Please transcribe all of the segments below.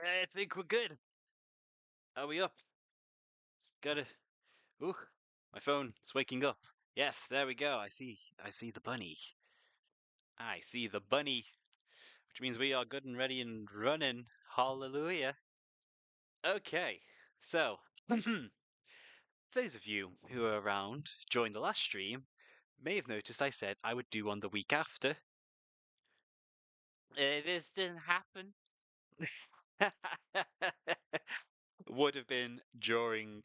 I think we're good. Are we up? Gotta. Ooh, my phone is waking up. Yes, there we go. I see the bunny. I see the bunny, which means we are good and ready and running. Hallelujah. Okay, so those of you who are around during the last stream may have noticed I said I would do one the week after. This didn't happen. Would have been during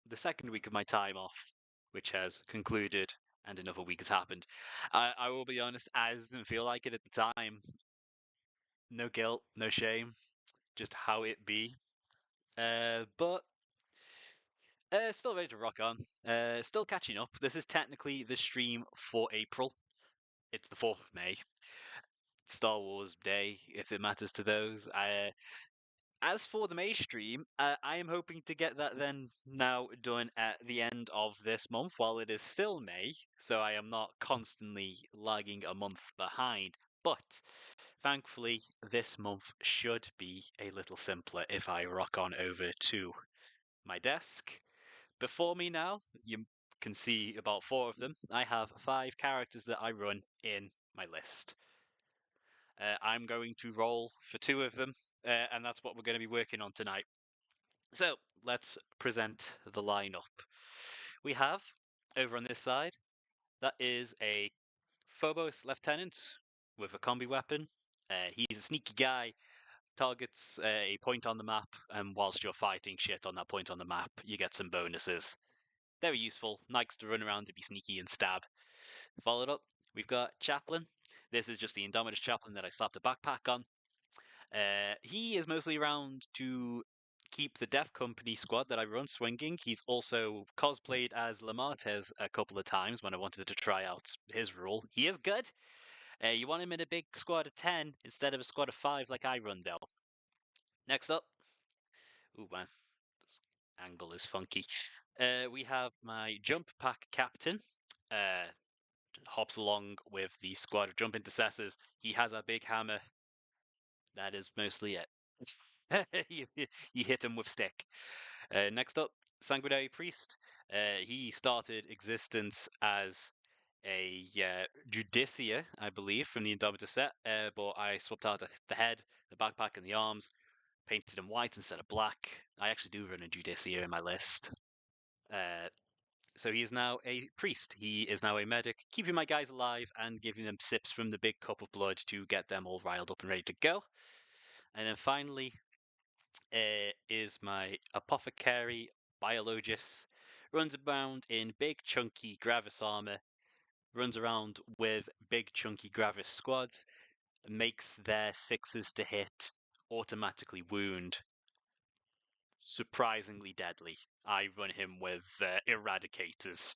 the second week of my time off, which has concluded and another week has happened. I will be honest, I didn't feel like it at the time. No guilt, no shame, just how it be. But still ready to rock on. Still catching up. This is technically the stream for April. It's the 4th of May. Star Wars Day, if it matters to those. As for the May stream, I am hoping to get that then now done at the end of this month while it is still May, so I am not constantly lagging a month behind. But thankfully, this month should be a little simpler if I rock on over to my desk. Before me now, you can see about 4 of them. I have 5 characters that I run in my list. I'm going to roll for 2 of them, and that's what we're going to be working on tonight. So let's present the lineup. We have over on this side, that is a Phobos Lieutenant with a combi weapon. He's a sneaky guy, targets a point on the map, and whilst you're fighting shit on that point on the map, you get some bonuses. Very useful, likes to run around to be sneaky and stab. Followed up, we've got Chaplain. This is just the Indomitus Chaplain that I slapped a backpack on. He is mostly around to keep the Death Company squad that I run swinging. He's also cosplayed as Lamartez a couple of times when I wanted to try out his role. He is good. You want him in a big squad of 10 instead of a squad of 5 like I run, though. Next up. Ooh, man. This angle is funky. We have my Jump Pack Captain. Hops along with the squad of Jump Intercessors. He has a big hammer. That is mostly it. you hit him with stick. Next up, Sanguinary Priest. He started existence as a Judicia, I believe, from the Indomitus set, but I swapped out the head, the backpack, and the arms, painted him white instead of black. I actually do run a Judicia in my list. So he is now a priest. He is now a medic, keeping my guys alive and giving them sips from the big cup of blood to get them all riled up and ready to go. And then finally, is my apothecary biologist. Runs around in big chunky Gravis armor. Runs around with big chunky Gravis squads. Makes their 6s to hit automatically wound. Surprisingly deadly. I run him with eradicators.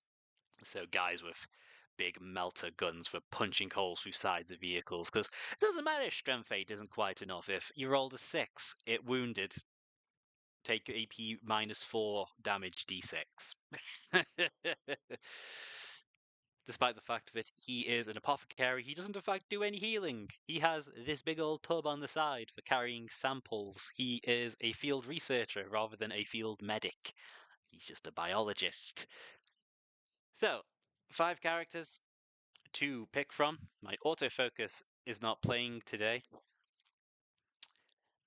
So guys with big melter guns for punching holes through sides of vehicles. Because it doesn't matter if strength 8 isn't quite enough. If you rolled a 6, it wounded, take AP -4 damage d6. Despite the fact that he is an apothecary, he doesn't in fact do any healing. He has this big old tub on the side for carrying samples. He is a field researcher rather than a field medic. He's just a biologist. So, 5 characters to pick from. My autofocus is not playing today.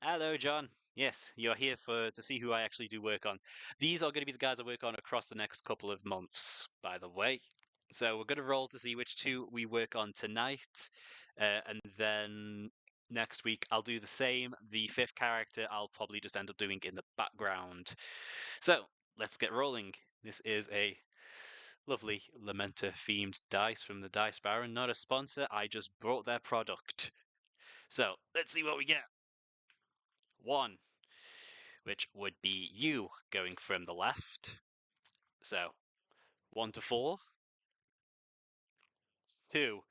Hello, John. Yes, you're here to see who I actually do work on. These are going to be the guys I work on across the next couple of months, by the way. So we're going to roll to see which 2 we work on tonight, and then next week I'll do the same. The 5th character I'll probably just end up doing in the background. So let's get rolling. This is a lovely Lamenta themed dice from the Dice Baron. Not a sponsor, I just brought their product. So let's see what we get. 1, which would be you going from the left. So 1 to 4. 2.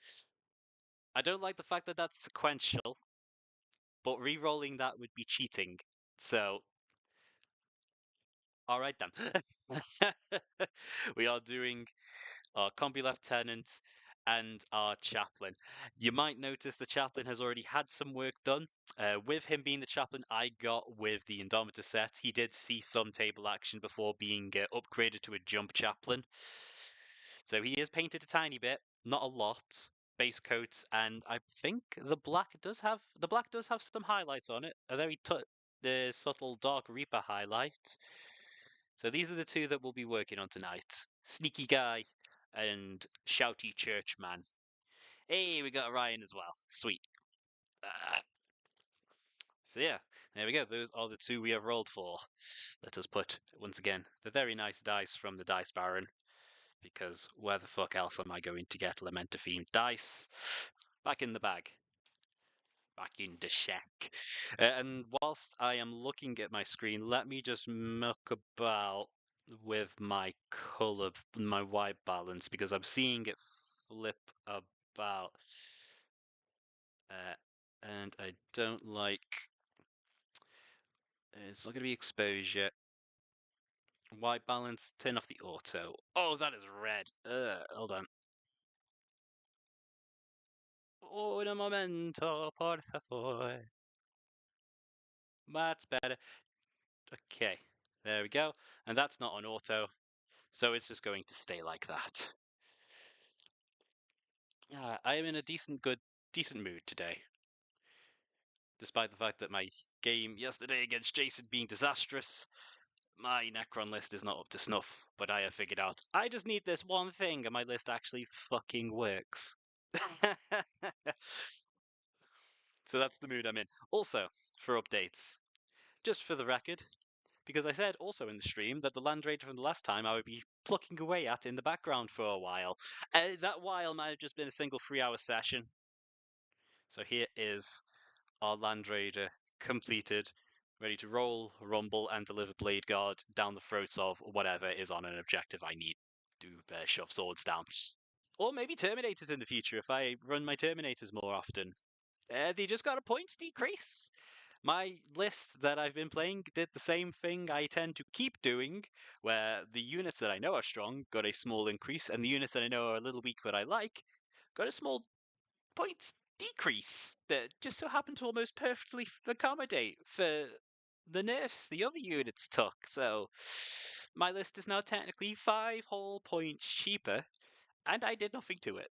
I don't like the fact that that's sequential, but re-rolling that would be cheating. So, all right then. We are doing our combi lieutenant and our chaplain. You might notice the chaplain has already had some work done. With him being the chaplain I got with the Indomitus set, he did see some table action before being upgraded to a jump chaplain. So he is painted a tiny bit, not a lot. Base coats, and I think the black does have some highlights on it. A very subtle Dark Reaper highlight. So these are the two that we'll be working on tonight. Sneaky Guy and Shouty Churchman. Hey, we got Ryan as well. Sweet. Uh, so yeah, there we go. Those are the two we have rolled for. Let us put, once again, the very nice dice from the Dice Baron. Because where the fuck else am I going to get Lamenta-themed dice? Back in the bag. Back in the shack. And whilst I am looking at my screen, let me just muck about with my color, my white balance, because I'm seeing it flip about. And I don't like. It's not going to be exposure. White balance, turn off the auto. Oh, that is red. Hold on. Un momento, por favor. That's better. Okay, there we go. And that's not on auto, so it's just going to stay like that. I am in a decent mood today. Despite the fact that my game yesterday against Jason being disastrous, my Necron list is not up to snuff, but I have figured out I just need this one thing and my list actually fucking works. So that's the mood I'm in. Also, for updates, just for the record, because I said also in the stream that the land raider from the last time I would be plucking away at in the background for a while. That while might have just been a single 3-hour session. So here is our land raider completed, ready to roll, rumble, and deliver Blade Guard down the throats of whatever is on an objective I need to shove swords down. Or maybe Terminators in the future if I run my Terminators more often. They just got a points decrease. My list that I've been playing did the same thing I tend to keep doing, where the units that I know are strong got a small increase, and the units that I know are a little weak but I like got a small points decrease that just so happened to almost perfectly accommodate for the nerfs the other units took. So my list is now technically 5 whole points cheaper, and I did nothing to it.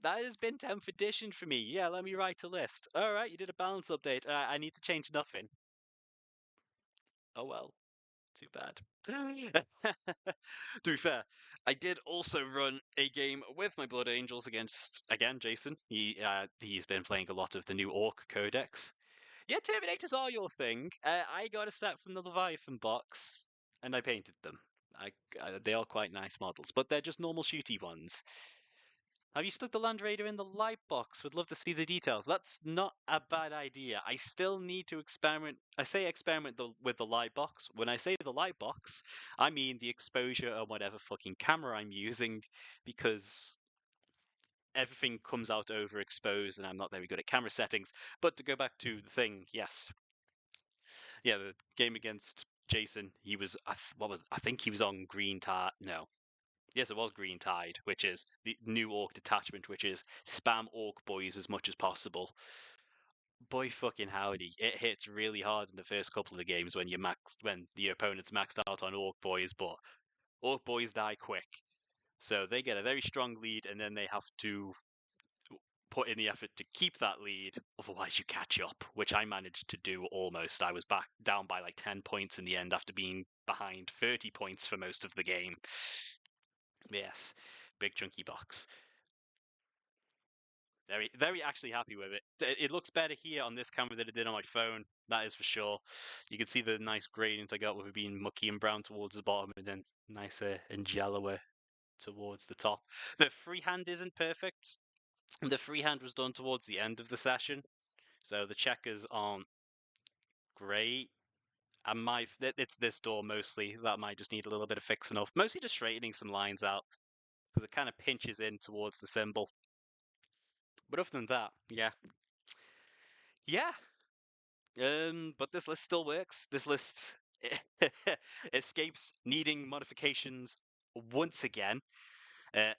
That has been 10th edition for me. Yeah, let me write a list. All right, you did a balance update. I need to change nothing. Oh well, too bad. To be fair, I did also run a game with my Blood Angels against again Jason. He's been playing a lot of the new Orc Codex. Yeah, Terminators are your thing. I got a set from the Leviathan box, and I painted them. They are quite nice models, but they're just normal shooty ones. Have you stuck the Land Raider in the light box? Would love to see the details. That's not a bad idea. I still need to experiment. I say experiment with the light box. When I say the light box, I mean the exposure or whatever fucking camera I'm using, because everything comes out overexposed and I'm not very good at camera settings. But to go back to the thing, yes. Yeah, the game against Jason, he was, I think he was on Green Tide. No, yes, it was Green Tide, which is the new Orc detachment, which is spam Orc boys as much as possible. Boy fucking howdy, it hits really hard in the first couple of games when when the opponent's maxed out on Orc boys, but Orc boys die quick. So they get a very strong lead and then they have to put in the effort to keep that lead, otherwise you catch up, which I managed to do almost. I was back down by like 10 points in the end after being behind 30 points for most of the game. Yes, big chunky box. Very, very actually happy with it. It looks better here on this camera than it did on my phone. That is for sure. You can see the nice gradient I got with it being mucky and brown towards the bottom, and then nicer and yellower towards the top. The freehand isn't perfect. The freehand was done towards the end of the session, so the checkers aren't great. And it's this door mostly that might just need a little bit of fixing up. Mostly just straightening some lines out because it kind of pinches in towards the symbol. But other than that, yeah, yeah. But this list still works. This list escapes needing modifications once again,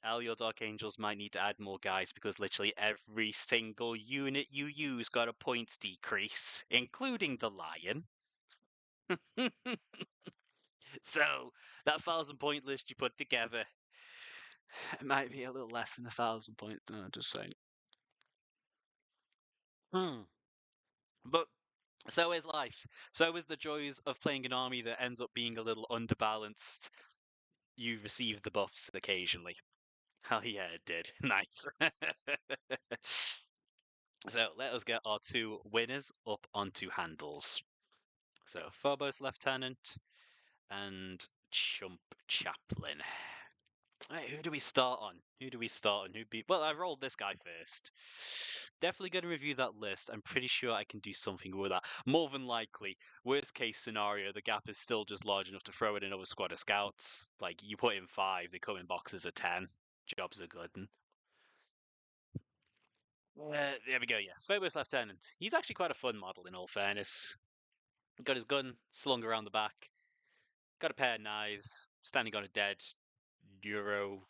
Elio Dark Angels might need to add more guys because literally every single unit you use got a points decrease, including the Lion. So that 1,000 point list you put together, it might be a little less than 1,000 points. No, just saying. Hmm. But so is life. So is the joys of playing an army that ends up being a little underbalanced. You receive the buffs occasionally. Hell yeah, it did. Nice. So let us get our two winners up onto handles. So Phobos Lieutenant and Chump Chaplain. Right, who do we start on? Who do we start on? Who be? Well, I rolled this guy first. Definitely going to review that list. I'm pretty sure I can do something with that. More than likely, worst case scenario, the gap is still just large enough to throw in another squad of scouts. Like you put in 5, they come in boxes of 10. Jobs are good. There we go. Yeah, Phobos Lieutenant. He's actually quite a fun model, in all fairness. Got his gun slung around the back. Got a pair of knives. Standing on a dead Euro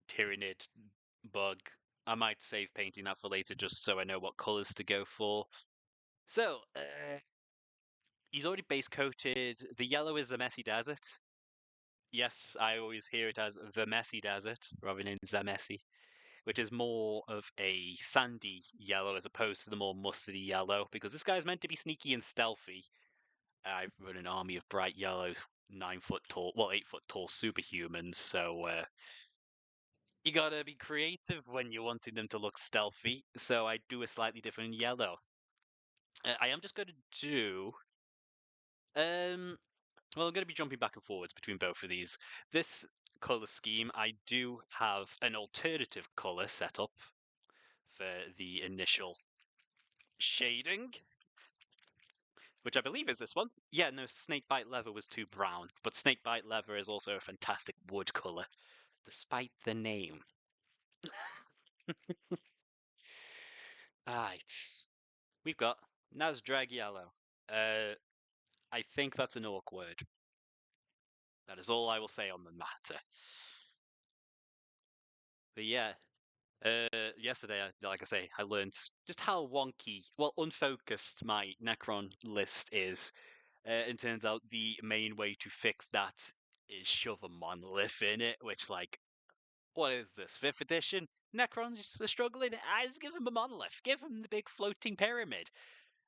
Tyranid bug. I might save painting that for later just so I know what colours to go for. So, he's already base coated. The yellow is the Messy Desert. Yes, I always hear it as the Messy Desert rather than Zamessy, which is more of a sandy yellow as opposed to the more mustardy yellow because this guy's meant to be sneaky and stealthy. I run an army of bright yellow, 9 foot tall, well, 8 foot tall superhumans, so you gotta be creative when you're wanting them to look stealthy. So I do a slightly different yellow. I am just gonna do. Well, I'm gonna be jumping back and forwards between both of these. This color scheme, I do have an alternative color set up for the initial shading, which I believe is this one. Yeah, no, Snakebite Leather was too brown, but Snakebite Leather is also a fantastic wood color, despite the name. Alright, we've got Nazdrag Yellow. I think that's an orc word. That is all I will say on the matter. But yeah, yesterday, like I say, I learned just how wonky, well, unfocused my Necron list is. And turns out the main way to fix that is shove a monolith in it, which, like, what is this, 5th edition? Necrons are struggling. I just give them a monolith. Give them the big floating pyramid.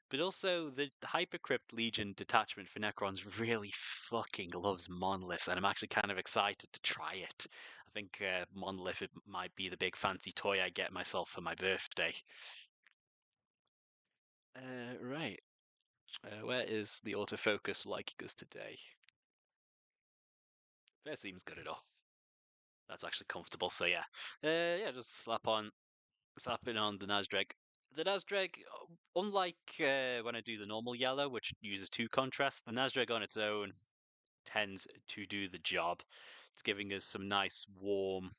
But also, the Hypercrypt Legion detachment for Necrons really fucking loves monoliths, and I'm actually kind of excited to try it. I think monolith might be the big fancy toy I get myself for my birthday. Right. Where is the autofocus liking us today? That seems good enough. That's actually comfortable, so yeah. Yeah, just slap it on the Nazdrag. The Nazdrag, unlike when I do the normal yellow, which uses 2 contrast, the Nazdrag on its own tends to do the job. It's giving us some nice warm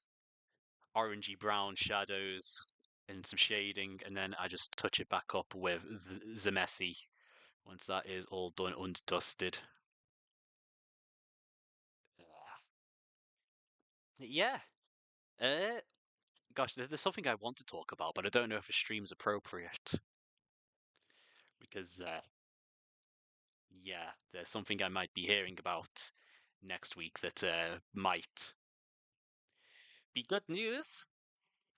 orangey brown shadows and some shading, and then I just touch it back up with Zamesi once that is all done and dusted. Yeah. Uh, Gosh, there's something I want to talk about, but I don't know if a stream's appropriate because, yeah, there's something I might be hearing about next week that might be good news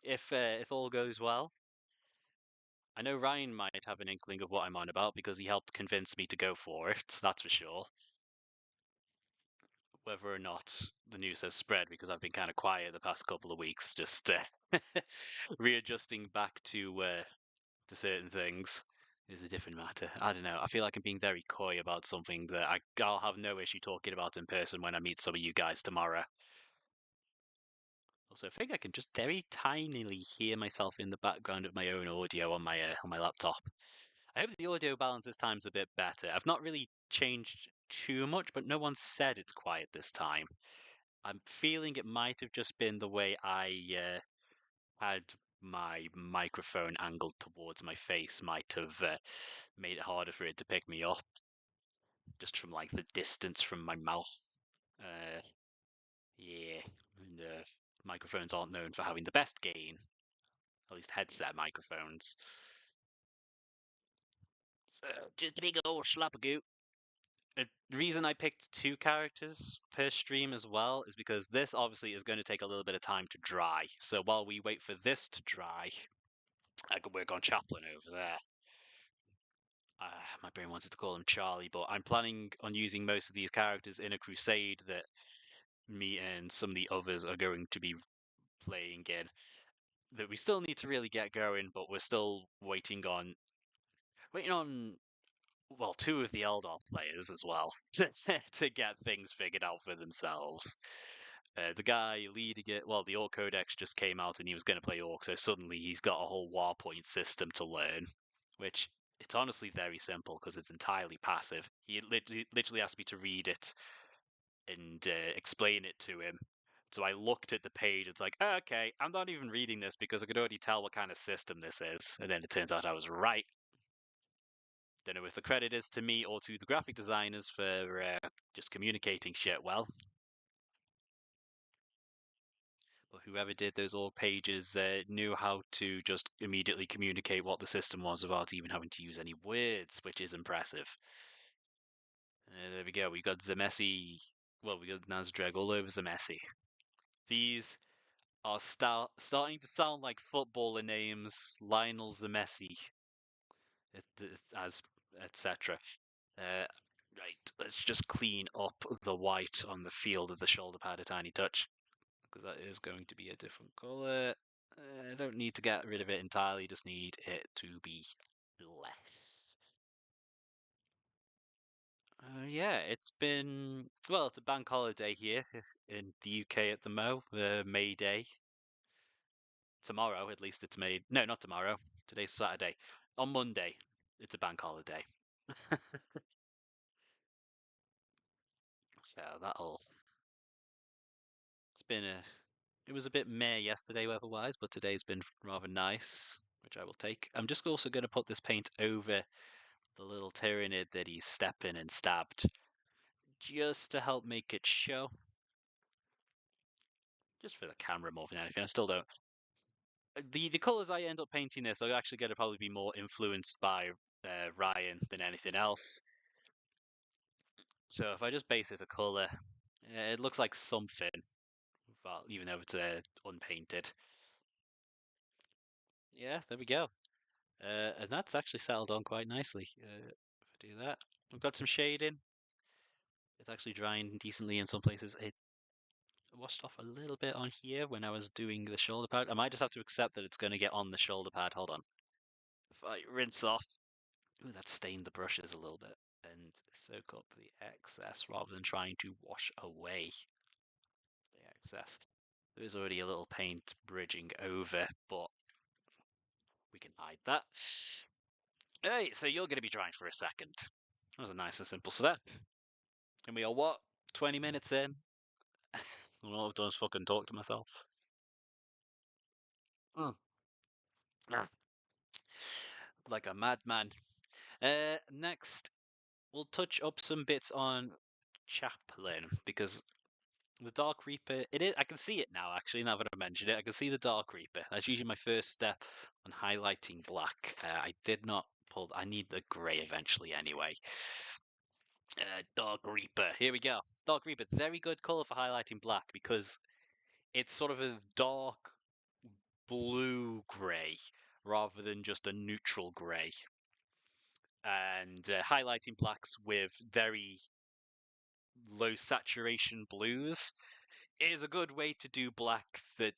if all goes well. I know Ryan might have an inkling of what I'm on about because he helped convince me to go for it. That's for sure. Whether or not the news has spread because I've been kind of quiet the past couple of weeks, just readjusting back to certain things is a different matter. I don't know. I feel like I'm being very coy about something that I'll have no issue talking about in person when I meet some of you guys tomorrow. Also, I think I can just very tinily hear myself in the background of my own audio on my laptop. I hope the audio balance this time's a bit better. I've not really changed too much, but no one said it's quiet this time. I'm feeling it might have just been the way I had my microphone angled towards my face might have made it harder for it to pick me up just from like the distance from my mouth. Yeah, and microphones aren't known for having the best gain, at least headset microphones. So just a big old slapagoo. The reason I picked two characters per stream as well is because this obviously is going to take a little bit of time to dry. So while we wait for this to dry, I could work on Chaplin over there. My brain wanted to call him Charlie, but I'm planning on using most of these characters in a crusade that me and some of the others are going to be playing in. That we still need to really get going, but we're still waiting on well, two of the Eldar players as well to get things figured out for themselves. The guy leading it, well, the Orc Codex just came out and he was going to play Orc, so suddenly he's got a whole war point system to learn, which it's honestly very simple because it's entirely passive. He literally asked me to read it and explain it to him. So I looked at the page. It's like, oh, okay, I'm not even reading this because I could already tell what kind of system this is. And then it turns out I was right. Don't know if the credit is to me or to the graphic designers for just communicating shit well. But whoever did those old pages knew how to just immediately communicate what the system was without even having to use any words, which is impressive. There we go. We got Zemesi. Well, we got Nazdreg all over Zemesi. These are starting to sound like footballer names. Lionel Zemesi, as etc. Uh, right, let's just clean up the white on the field of the shoulder pad a tiny touch, because that is going to be a different color. I don't need to get rid of it entirely, just need it to be less. Yeah, it's a bank holiday here in the UK at the May Day. Tomorrow, at least it's made. No, not tomorrow. Today's Saturday. On Monday, it's a bank holiday. So that'll. It's been a. It was a bit meh yesterday weather-wise, but today's been rather nice, which I will take. I'm just also going to put this paint over the little Tyranid that he's stepping and stabbed, just to help make it show. Just for the camera more than anything. I still don't. The colors I end up painting this are actually going to probably be more influenced by Ryan than anything else. So if I just base it a color, it looks like something, well, even though it's unpainted. Yeah, there we go. And that's actually settled on quite nicely. If I do that, we've got some shading. It's actually drying decently in some places. It washed off a little bit on here when I was doing the shoulder pad. I might just have to accept that it's going to get on the shoulder pad. Hold on. If I rinse off, ooh, that stained the brushes a little bit, and soak up the excess rather than trying to wash away the excess. There is already a little paint bridging over, but we can hide that. Hey, so you're going to be drying for a second. That was a nice and simple step. And we are what? 20 minutes in? All I've done is fucking talk to myself. Mm. Like a madman. Next, we'll touch up some bits on Chaplin, because the Dark Reaper, it is. I can see it now. Actually, now that I mentioned it, I can see the Dark Reaper. That's usually my first step on highlighting black. I did not pull. I need the grey eventually, anyway. Dark Reaper. Here we go. Dark Reaper. Very good color for highlighting black because it's sort of a dark blue grey rather than just a neutral grey. And highlighting blacks with very low saturation blues is a good way to do black that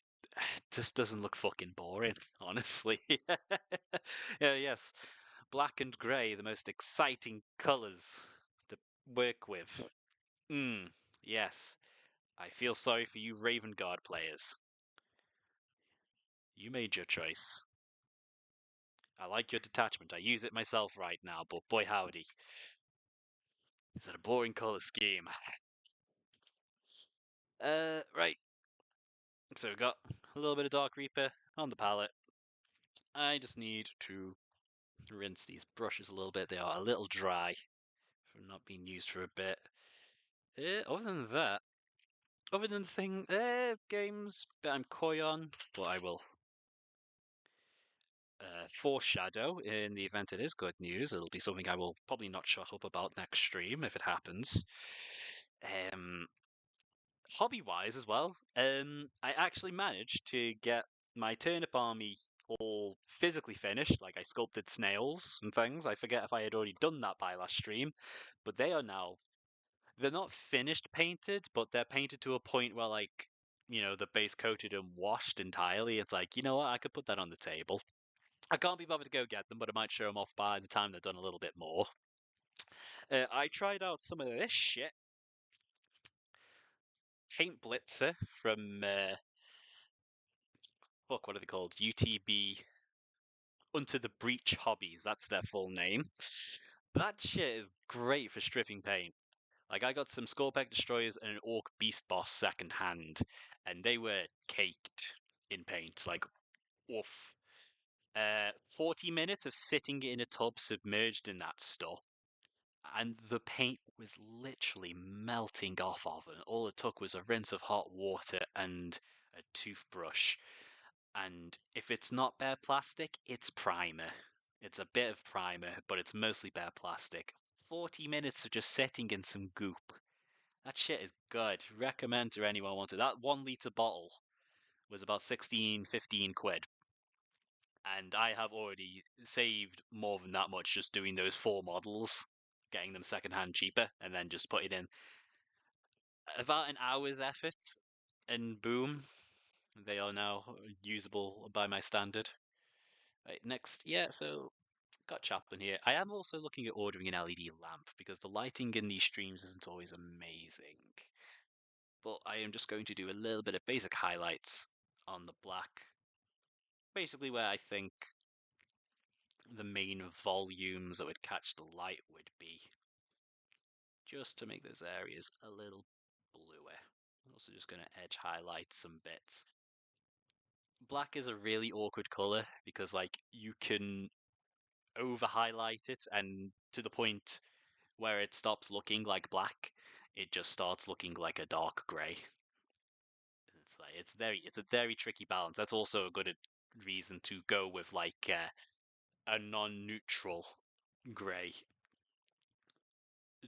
just doesn't look fucking boring, honestly. Yeah, yes, black and grey, the most exciting colours to work with. Yes, I feel sorry for you Raven Guard players. You made your choice. I like your detachment. I use it myself right now, but boy howdy. Is it a boring colour scheme? Right. So we've got a little bit of Dark Reaper on the palette. I just need to rinse these brushes a little bit. They are a little dry from not being used for a bit. Other than that, Other than the thing, games that I'm coy on, but I will foreshadow in the event it is good news. It'll be something I will probably not shut up about next stream if it happens. Um, Hobby-wise as well, I actually managed to get my turnip army all physically finished. Like I sculpted snails and things. I forget if I had already done that by last stream, but they are now. They're not finished painted, but they're painted to a point where like the base coated and washed entirely. It's like what, I could put that on the table. I can't be bothered to go get them, but I might show them off by the time they're done a little bit more. I tried out some of this shit. Paint Blitzer from fuck, what are they called? UTB Unto the Breach Hobbies. That's their full name. That shit is great for stripping paint. Like I got some Skullpeck Destroyers and an Orc Beast Boss second hand, and they were caked in paint. Like, oof. 40 minutes of sitting in a tub submerged in that stuff, and the paint was literally melting off of it. All it took was a rinse of hot water and a toothbrush. And if it's not bare plastic, it's primer. It's a bit of primer, but it's mostly bare plastic. 40 minutes of just sitting in some goop. That shit is good. Recommend to anyone wanted. That 1 litre bottle was about 16, 15 quid. And I have already saved more than that much just doing those 4 models, getting them secondhand cheaper, and then just putting in about an hour's effort, and boom, they are now usable by my standard. Right, next, yeah, so got Chaplin here. I am also looking at ordering an LED lamp because the lighting in these streams isn't always amazing. But I am just going to do a little bit of basic highlights on the black. Basically where I think the main volumes that would catch the light would be. Just to make those areas a little bluer. I'm also just going to edge highlight some bits. Black is a really awkward color because like you can over highlight it and to the point where it stops looking like black, it just starts looking like a dark gray. It's like it's a very tricky balance. That's also a good reason to go with like a non-neutral gray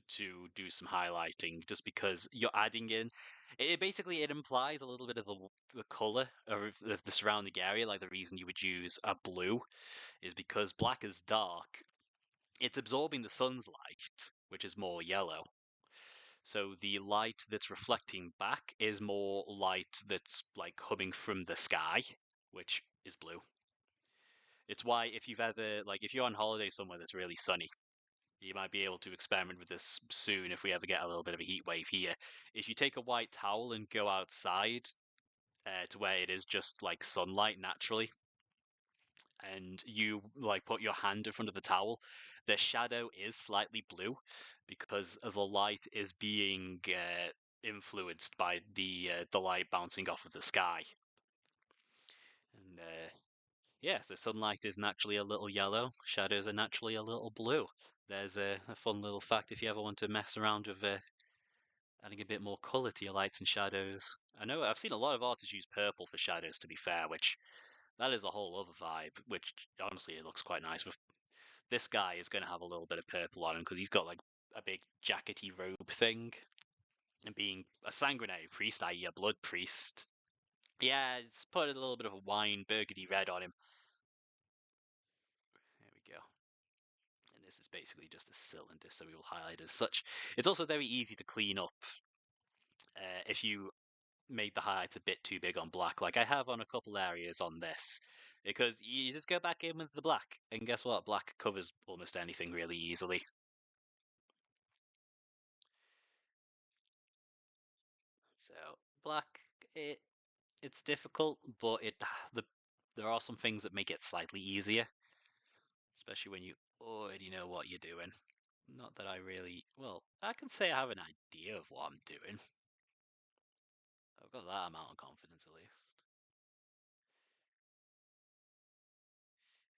to do some highlighting, just because you're adding in. It basically it implies a little bit of the color of the surrounding area. Like the reason you would use a blue is because black is dark. It's absorbing the sun's light, which is more yellow. So the light that's reflecting back is more light that's like coming from the sky, which is blue. It's why if you've ever if you're on holiday somewhere that's really sunny, you might be able to experiment with this soon if we ever get a little bit of a heat wave here. If you take a white towel and go outside to where it is just like sunlight naturally, and you like put your hand in front of the towel, the shadow is slightly blue because the light is being influenced by the light bouncing off of the sky. And yeah, so sunlight is naturally a little yellow, shadows are naturally a little blue. There's a fun little fact if you ever want to mess around with adding a bit more colour to your lights and shadows. I know I've seen a lot of artists use purple for shadows, to be fair, which that is a whole other vibe, which honestly it looks quite nice. With this guy is going to have a little bit of purple on him because he's got like a big jackety robe thing. And being a sanguinary priest, i.e. a blood priest, yeah, it's put a little bit of a wine burgundy red on him. There we go. And this is basically just a cylinder, so we will highlight it as such. It's also very easy to clean up if you made the highlights a bit too big on black, like I have on a couple areas on this, because you just go back in with the black, and guess what? Black covers almost anything really easily. So black, it's difficult, but there are some things that make it slightly easier, especially when you already know what you're doing. Not that I really, well, I can say I have an idea of what I'm doing. I've got that amount of confidence at least.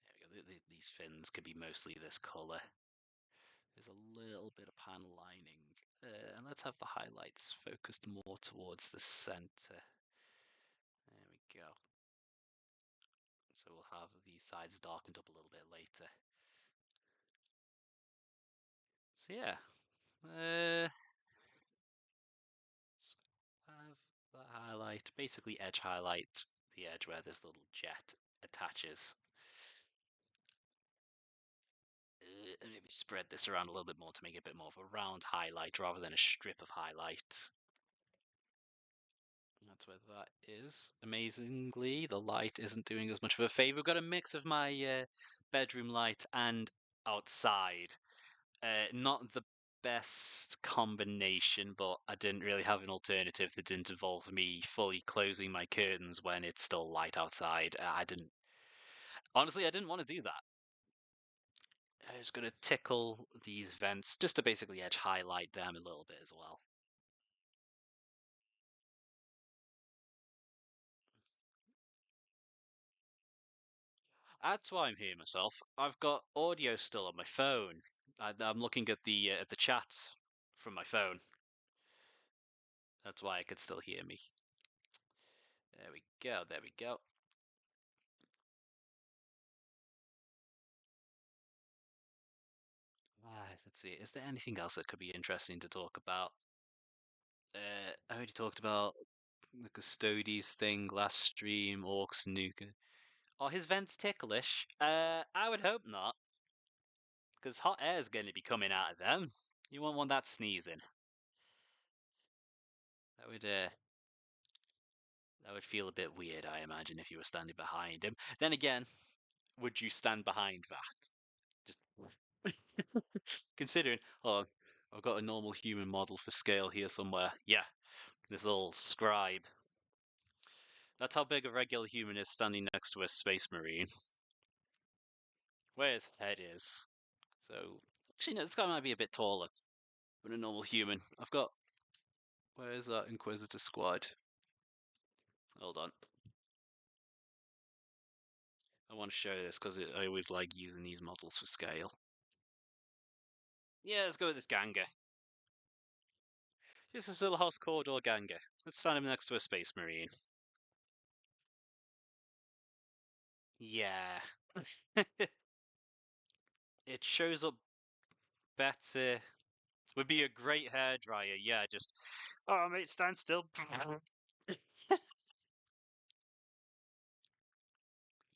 There we go. These fins could be mostly this color. There's a little bit of panel lining. And let's have the highlights focused more towards the center. There we go. So we'll have these sides darkened up a little bit later. So yeah, let's have that highlight, basically edge highlight the edge where this little jet attaches. And maybe spread this around a little bit more to make it a bit more of a round highlight rather than a strip of highlight. That's where that is. Amazingly, the light isn't doing as much of a favor. We've got a mix of my bedroom light and outside. Not the best combination, but I didn't really have an alternative that didn't involve me fully closing my curtains when it's still light outside. I didn't. Honestly, I didn't want to do that. I was going to tickle these vents just to basically edge highlight them a little bit as well. That's why I'm here myself. I've got audio still on my phone. I'm looking at the chat from my phone. That's why I could still hear me. There we go. There we go. Let's see. Is there anything else that could be interesting to talk about? I already talked about the Custodes thing last stream. Orcs, Nuka. Are his vents ticklish? I would hope not, because hot air is going to be coming out of them. You won't want that sneezing. That would That would feel a bit weird, I imagine, if you were standing behind him. Then again, would you stand behind that? Just considering, oh, I've got a normal human model for scale here somewhere. Yeah, this little scribe. That's how big a regular human is standing next to a space marine. Where his head is. So, actually, no, this guy might be a bit taller than a normal human. I've got. Where is that Inquisitor squad? Hold on. I want to show this because I always like using these models for scale. Yeah, let's go with this Ganga. This is little house corridor Ganga. Let's stand him next to a space marine. Yeah. It shows up better. Would be a great hair dryer. Yeah, just oh mate, stand still.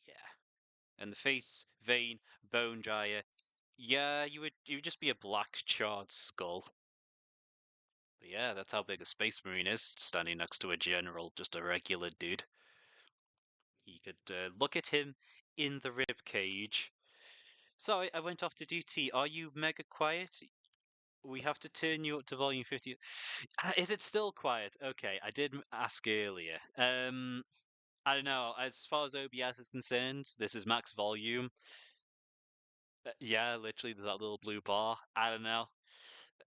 Yeah. And the face, vein, bone dryer. Yeah, you would just be a black charred skull. But yeah, that's how big a space marine is, standing next to a general, just a regular dude. You could look at him in the rib cage. Sorry, I went off to do tea. Are you mega quiet? We have to turn you up to volume 50. Is it still quiet? Okay, I did ask earlier. I don't know. As far as OBS is concerned, this is max volume. Yeah, literally, there's that little blue bar. I don't know.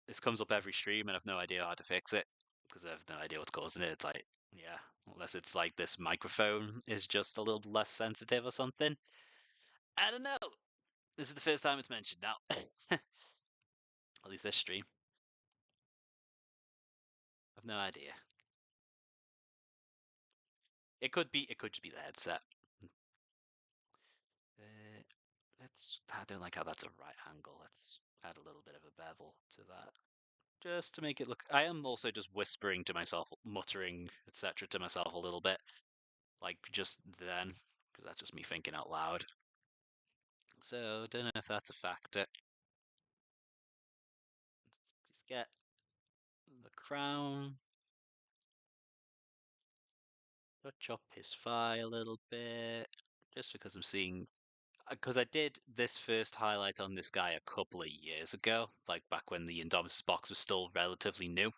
This comes up every stream, and I've no idea how to fix it because I have no idea what's causing it. It's like, yeah, unless it's like this microphone is just a little less sensitive or something. I don't know. This is the first time it's mentioned now. At least this stream. I've no idea. It could be. It could just be the headset. Uh, let's. I don't like how that's a right angle. Let's add a little bit of a bevel to that, just to make it look. I am also just whispering to myself, muttering, etc., to myself a little bit, like just then, because that's just me thinking out loud. So don't know if that's a factor. Just get the crown. Touch up his thigh a little bit, just because I'm seeing because I did this first highlight on this guy a couple of years ago, like back when the Indominus box was still relatively new.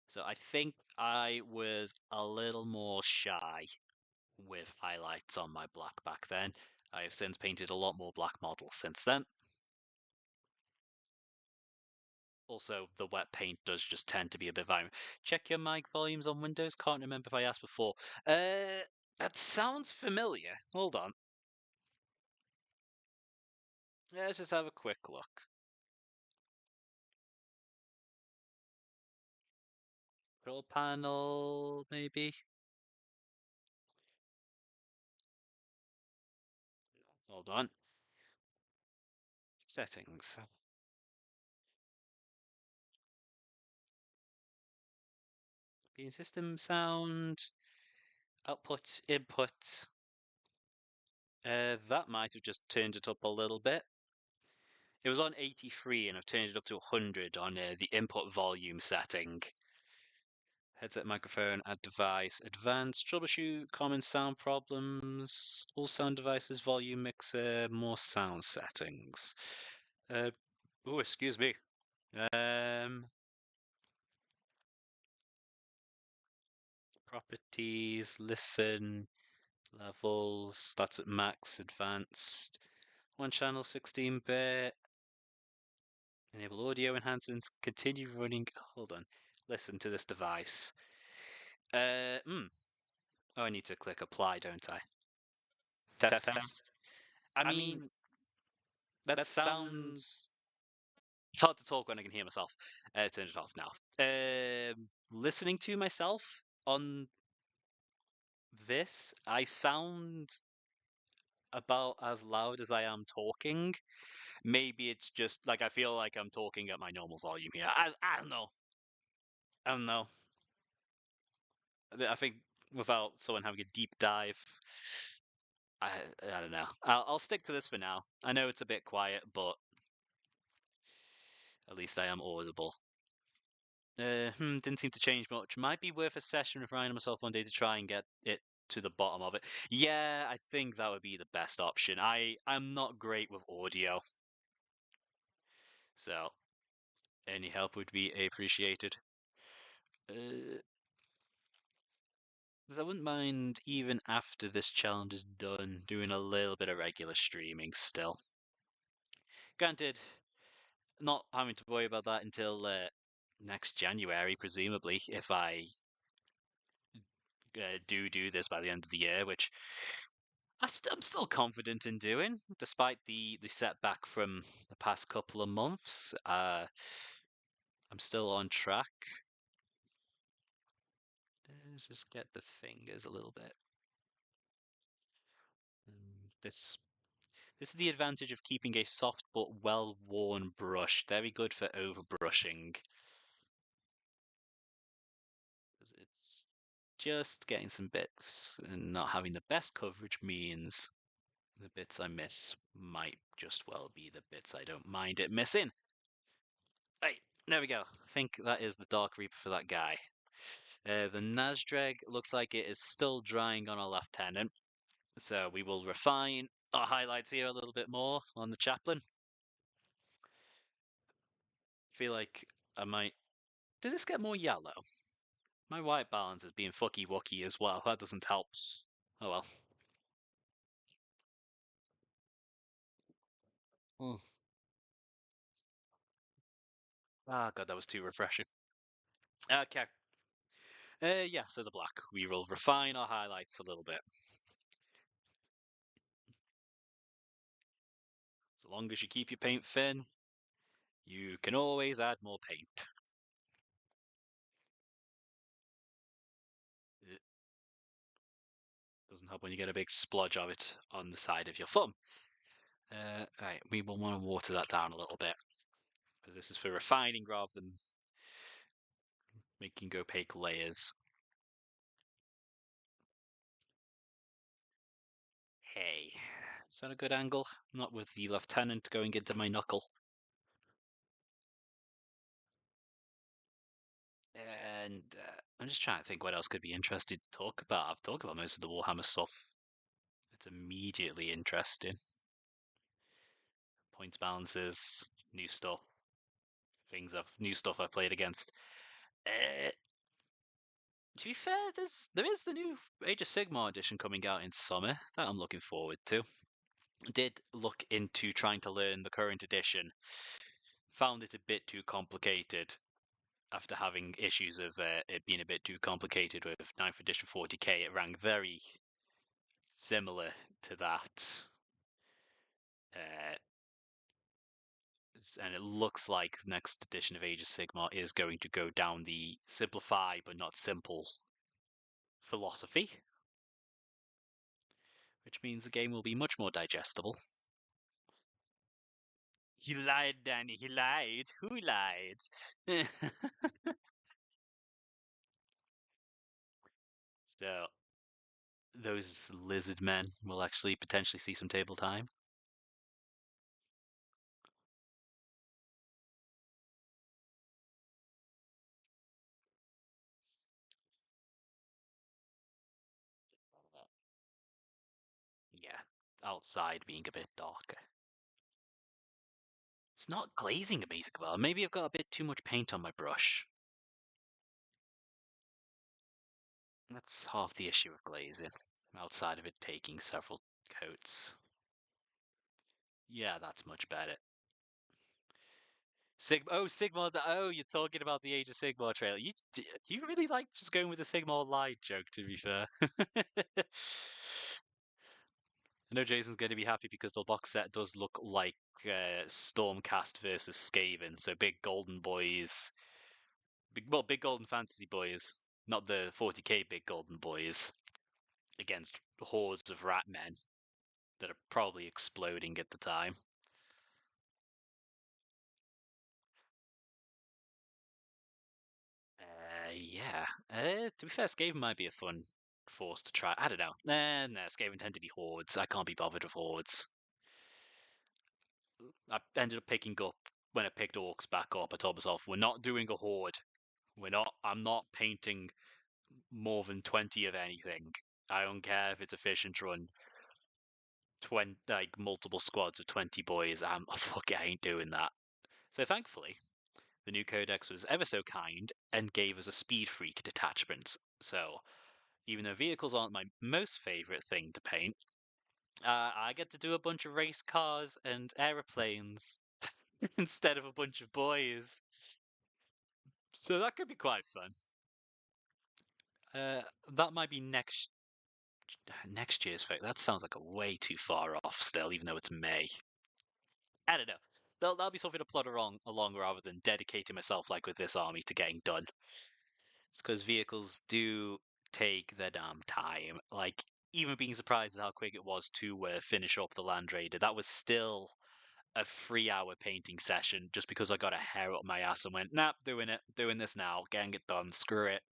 So I think I was a little more shy with highlights on my black back then. I have since painted a lot more black models since then. Also, the wet paint does just tend to be a bit violent. Check your mic volumes on Windows. Can't remember if I asked before. That sounds familiar. Hold on. Let's just have a quick look. Control panel, maybe? Hold on. Settings. Being system sound. Output, input. That might have just turned it up a little bit. It was on 83 and I've turned it up to 100 on the input volume setting. Headset microphone, add device, advanced, troubleshoot, common sound problems, all sound devices, volume mixer, more sound settings. Oh, excuse me. Properties, listen, levels, that's at max, advanced. One channel, 16-bit. Enable audio enhancements, continue running. Hold on. Listen to this device. Oh, I need to click apply, don't I? Test. I mean, that sounds. It's hard to talk when I can hear myself. Turn it off now. Listening to myself on this, I sound about as loud as I am talking. Maybe it's just like I feel like I'm talking at my normal volume here. I don't know. I don't know. I think without someone having a deep dive, I I don't know. I'll stick to this for now. I know it's a bit quiet, but at least I am audible. Didn't seem to change much. Might be worth a session with Ryan and myself one day to try and get it to the bottom of it. Yeah, I think that would be the best option. I'm not great with audio, so any help would be appreciated. Uh, 'Cause I wouldn't mind even after this challenge is done, doing a little bit of regular streaming still. Granted, not having to worry about that until next January, presumably, if I do this by the end of the year, which I'm still confident in doing, despite the setback from the past couple of months. I'm still on track. Let's just get the fingers a little bit. This this is the advantage of keeping a soft but well-worn brush. Very good for overbrushing. It's just getting some bits, and not having the best coverage means the bits I miss might just well be the bits I don't mind it missing. Right, there we go. I think that is the Dark Reaper for that guy. The Nazdreg looks like it is still drying on our Lieutenant, so we will refine our highlights here a little bit more on the Chaplain. Feel like I might. Did this get more yellow? My white balance is being fucky wucky as well. That doesn't help. Oh well. Mm. Ah, God, that was too refreshing. Okay. Yeah, so the black. We will refine our highlights a little bit. As long as you keep your paint thin, you can always add more paint. It doesn't help when you get a big splodge of it on the side of your thumb. Right, we will want to water that down a little bit, because this is for refining rather than making opaque layers. Hey, is that a good angle? Not with the Lieutenant going into my knuckle. And I'm just trying to think what else could be interesting to talk about. I've talked about most of the Warhammer stuff. It's immediately interesting. Points balances, new stuff, new stuff I've played against. To be fair, there is the new Age of Sigmar edition coming out in summer that I'm looking forward to. Did look into trying to learn the current edition. Found it a bit too complicated after having issues of it being a bit too complicated with 9th edition 40k. It rang very similar to that. Uh, And it looks like the next edition of Age of Sigmar is going to go down the simplify but not simple philosophy, which means the game will be much more digestible. He lied, Danny. He lied. Who lied? So those lizard men will actually potentially see some table time. Yeah, outside being a bit darker. It's not glazing amazing well. Maybe I've got a bit too much paint on my brush. That's half the issue of glazing, outside of it taking several coats. Yeah, that's much better. Sigma. Oh, you're talking about the Age of Sigmar trailer. You really like just going with the Sigmar lied joke, to be fair. I know Jason's going to be happy because the box set does look like Stormcast versus Skaven, so big golden boys, big golden fantasy boys, not the 40k big golden boys, against hordes of rat men that are probably exploding at the time. Yeah. To be fair, Skaven might be a fun force to try. I don't know. No, Skaven tend to be hordes. I can't be bothered with hordes. I ended up picking up when I picked orcs back up. I told myself we're not doing a horde. We're not. I'm not painting more than 20 of anything. I don't care if it's a efficient run. 20 like multiple squads of 20 boys. I'm fuck it, I ain't doing that. So thankfully, the new codex was ever so kind and gave us a speed freak detachment. So even though vehicles aren't my most favorite thing to paint, I get to do a bunch of race cars and aeroplanes instead of a bunch of boys. So that could be quite fun. Uh, that might be next year's fate. That sounds like a way too far off still, even though it's May. I don't know. That'll be something to plod along rather than dedicating myself like with this army to getting done. It's because vehicles do take their damn time. Like even being surprised at how quick it was to finish up the Land Raider, that was still a 3 hour painting session just because I got a hair up my ass and went, nah, doing this now, getting it done, screw it.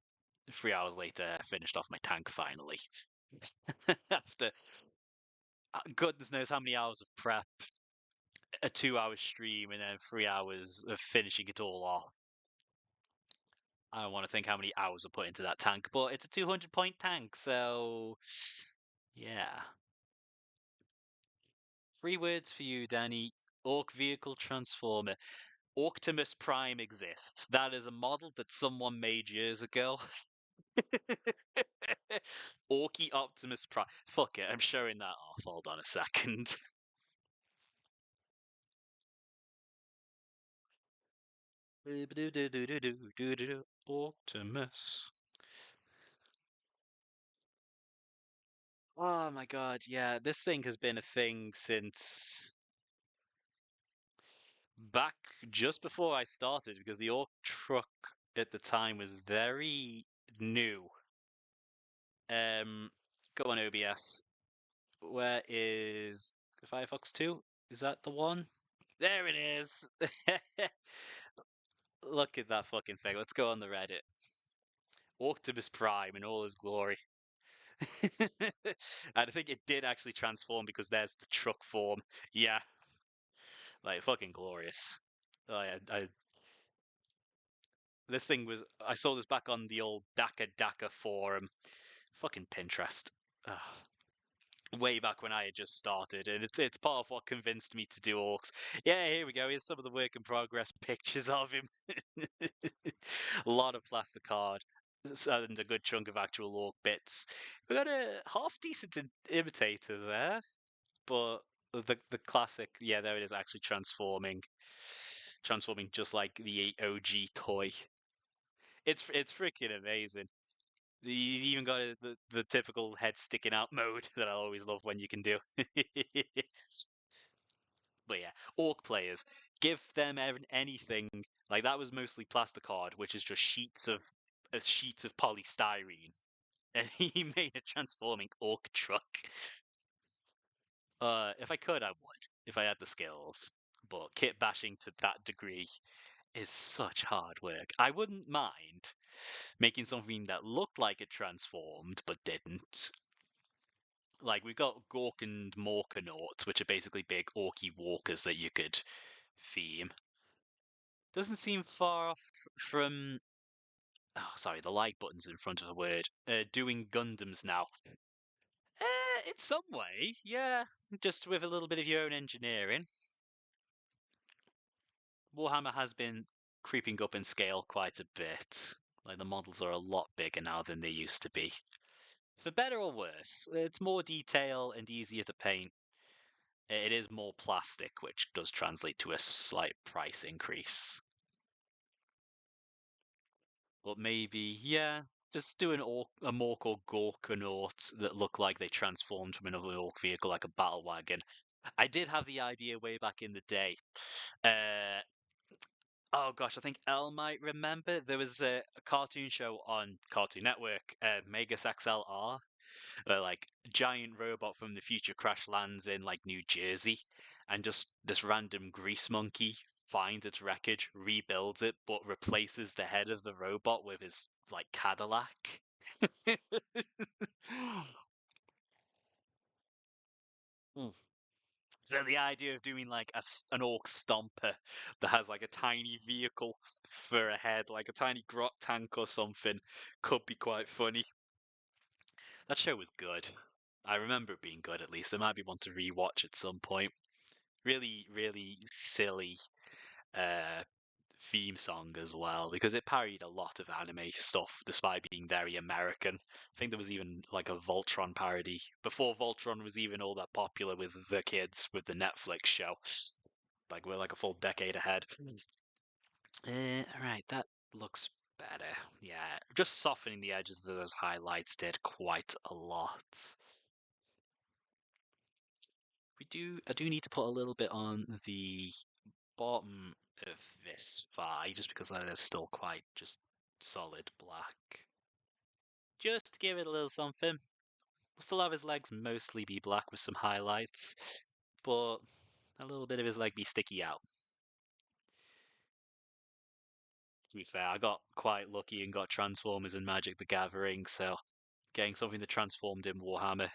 3 hours later, I finished off my tank finally. After goodness knows how many hours of prep, a 2 hour stream, and then 3 hours of finishing it all off. I don't want to think how many hours I put into that tank, but it's a 200 point tank, so yeah. 3 words for you, Danny. Orc vehicle transformer. Optimus Prime exists. That is a model that someone made years ago. Orky Optimus Prime. Fuck it, I'm showing that off. Hold on a second. Optimus. Oh my god, yeah, this thing has been a thing since back just before I started because the Orc truck at the time was very new. Go on OBS. Where is Firefox 2? Is that the one? There it is. Look at that fucking thing. Let's go on the Reddit. Optimus Prime in all his glory. And I think it did actually transform because there's the truck form. Yeah, like fucking glorious. Oh yeah, this thing was. I saw this back on the old Daka forum. Fucking Pinterest. Ugh. Way back when I had just started, and it's part of what convinced me to do orcs. Yeah, here we go. Here's some of the work in progress pictures of him. A lot of plasticard and a good chunk of actual orc bits. We got a half decent imitator there, but the classic, yeah, there it is, actually transforming just like the OG toy. It's freaking amazing. You even got the typical head sticking out mode that I always love when you can do. But yeah, orc players, give them anything like that was mostly plasticard, which is just sheets of polystyrene, and he made a transforming orc truck. If I could, I would, if I had the skills. But kit bashing to that degree is such hard work. I wouldn't mind making something that looked like it transformed but didn't. Like we've got Gork and Morkanauts, which are basically big orky walkers that you could theme. Doesn't seem far off from. Oh, sorry, the like button's in front of the word. Doing Gundams now. In some way, yeah. Just with a little bit of your own engineering. Warhammer has been creeping up in scale quite a bit. Like the models are a lot bigger now than they used to be. For better or worse, it's more detail and easier to paint. It is more plastic, which does translate to a slight price increase. But maybe, yeah, just do a Mork or Gorkanaut that look like they transformed from another Orc vehicle, like a battle wagon. I did have the idea way back in the day. Oh gosh, I think Elle might remember. There was a cartoon show on Cartoon Network, Megas XLR, where like a giant robot from the future crash lands in like New Jersey, and just this random grease monkey finds its wreckage, rebuilds it, but replaces the head of the robot with his like Cadillac. Mm. So the idea of doing like an orc stomper that has like a tiny vehicle for a head, like a tiny grot tank or something, could be quite funny. That show was good. I remember it being good at least. I might be one to rewatch at some point. Really, really silly uh, theme song as well because it parodied a lot of anime stuff despite being very American. I think there was even like a Voltron parody before Voltron was even all that popular with the kids with the Netflix show. Like we're like a full decade ahead. Right, that looks better. Yeah, just softening the edges of those highlights did quite a lot. I do need to put a little bit on the bottom of this thigh just because that is still quite just solid black. Just to give it a little something. We'll still have his legs mostly be black with some highlights, but a little bit of his leg be sticky out. To be fair, I got quite lucky and got Transformers and Magic the Gathering, so getting something that transformed in Warhammer,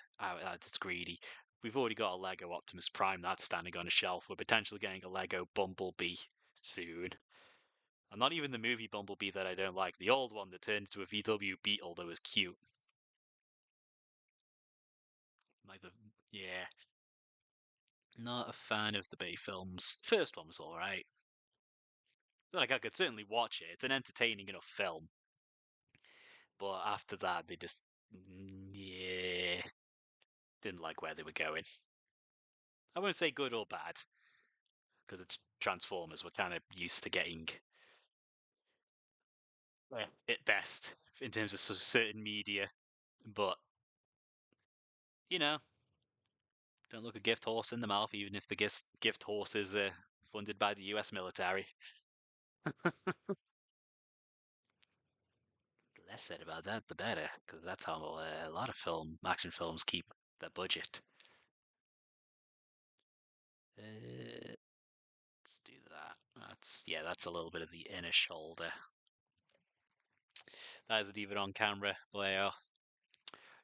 it's greedy. We've already got a Lego Optimus Prime that's standing on a shelf. We're potentially getting a Lego Bumblebee soon. And not even the movie Bumblebee that I don't like. The old one that turned into a VW Beetle that was cute. Like the yeah. Not a fan of the Bay films. First one was alright. Like I could certainly watch it. It's an entertaining enough film. But after that they just yeah didn't like where they were going. I won't say good or bad, because it's Transformers. We're kind of used to getting it best in terms of certain media. But you know, don't look a gift horse in the mouth, even if the gift horse is funded by the U.S. military. The less said about that, the better, because that's how a lot of action films keep their budget. Let's do that. That's a little bit of the inner shoulder. That isn't even on camera, but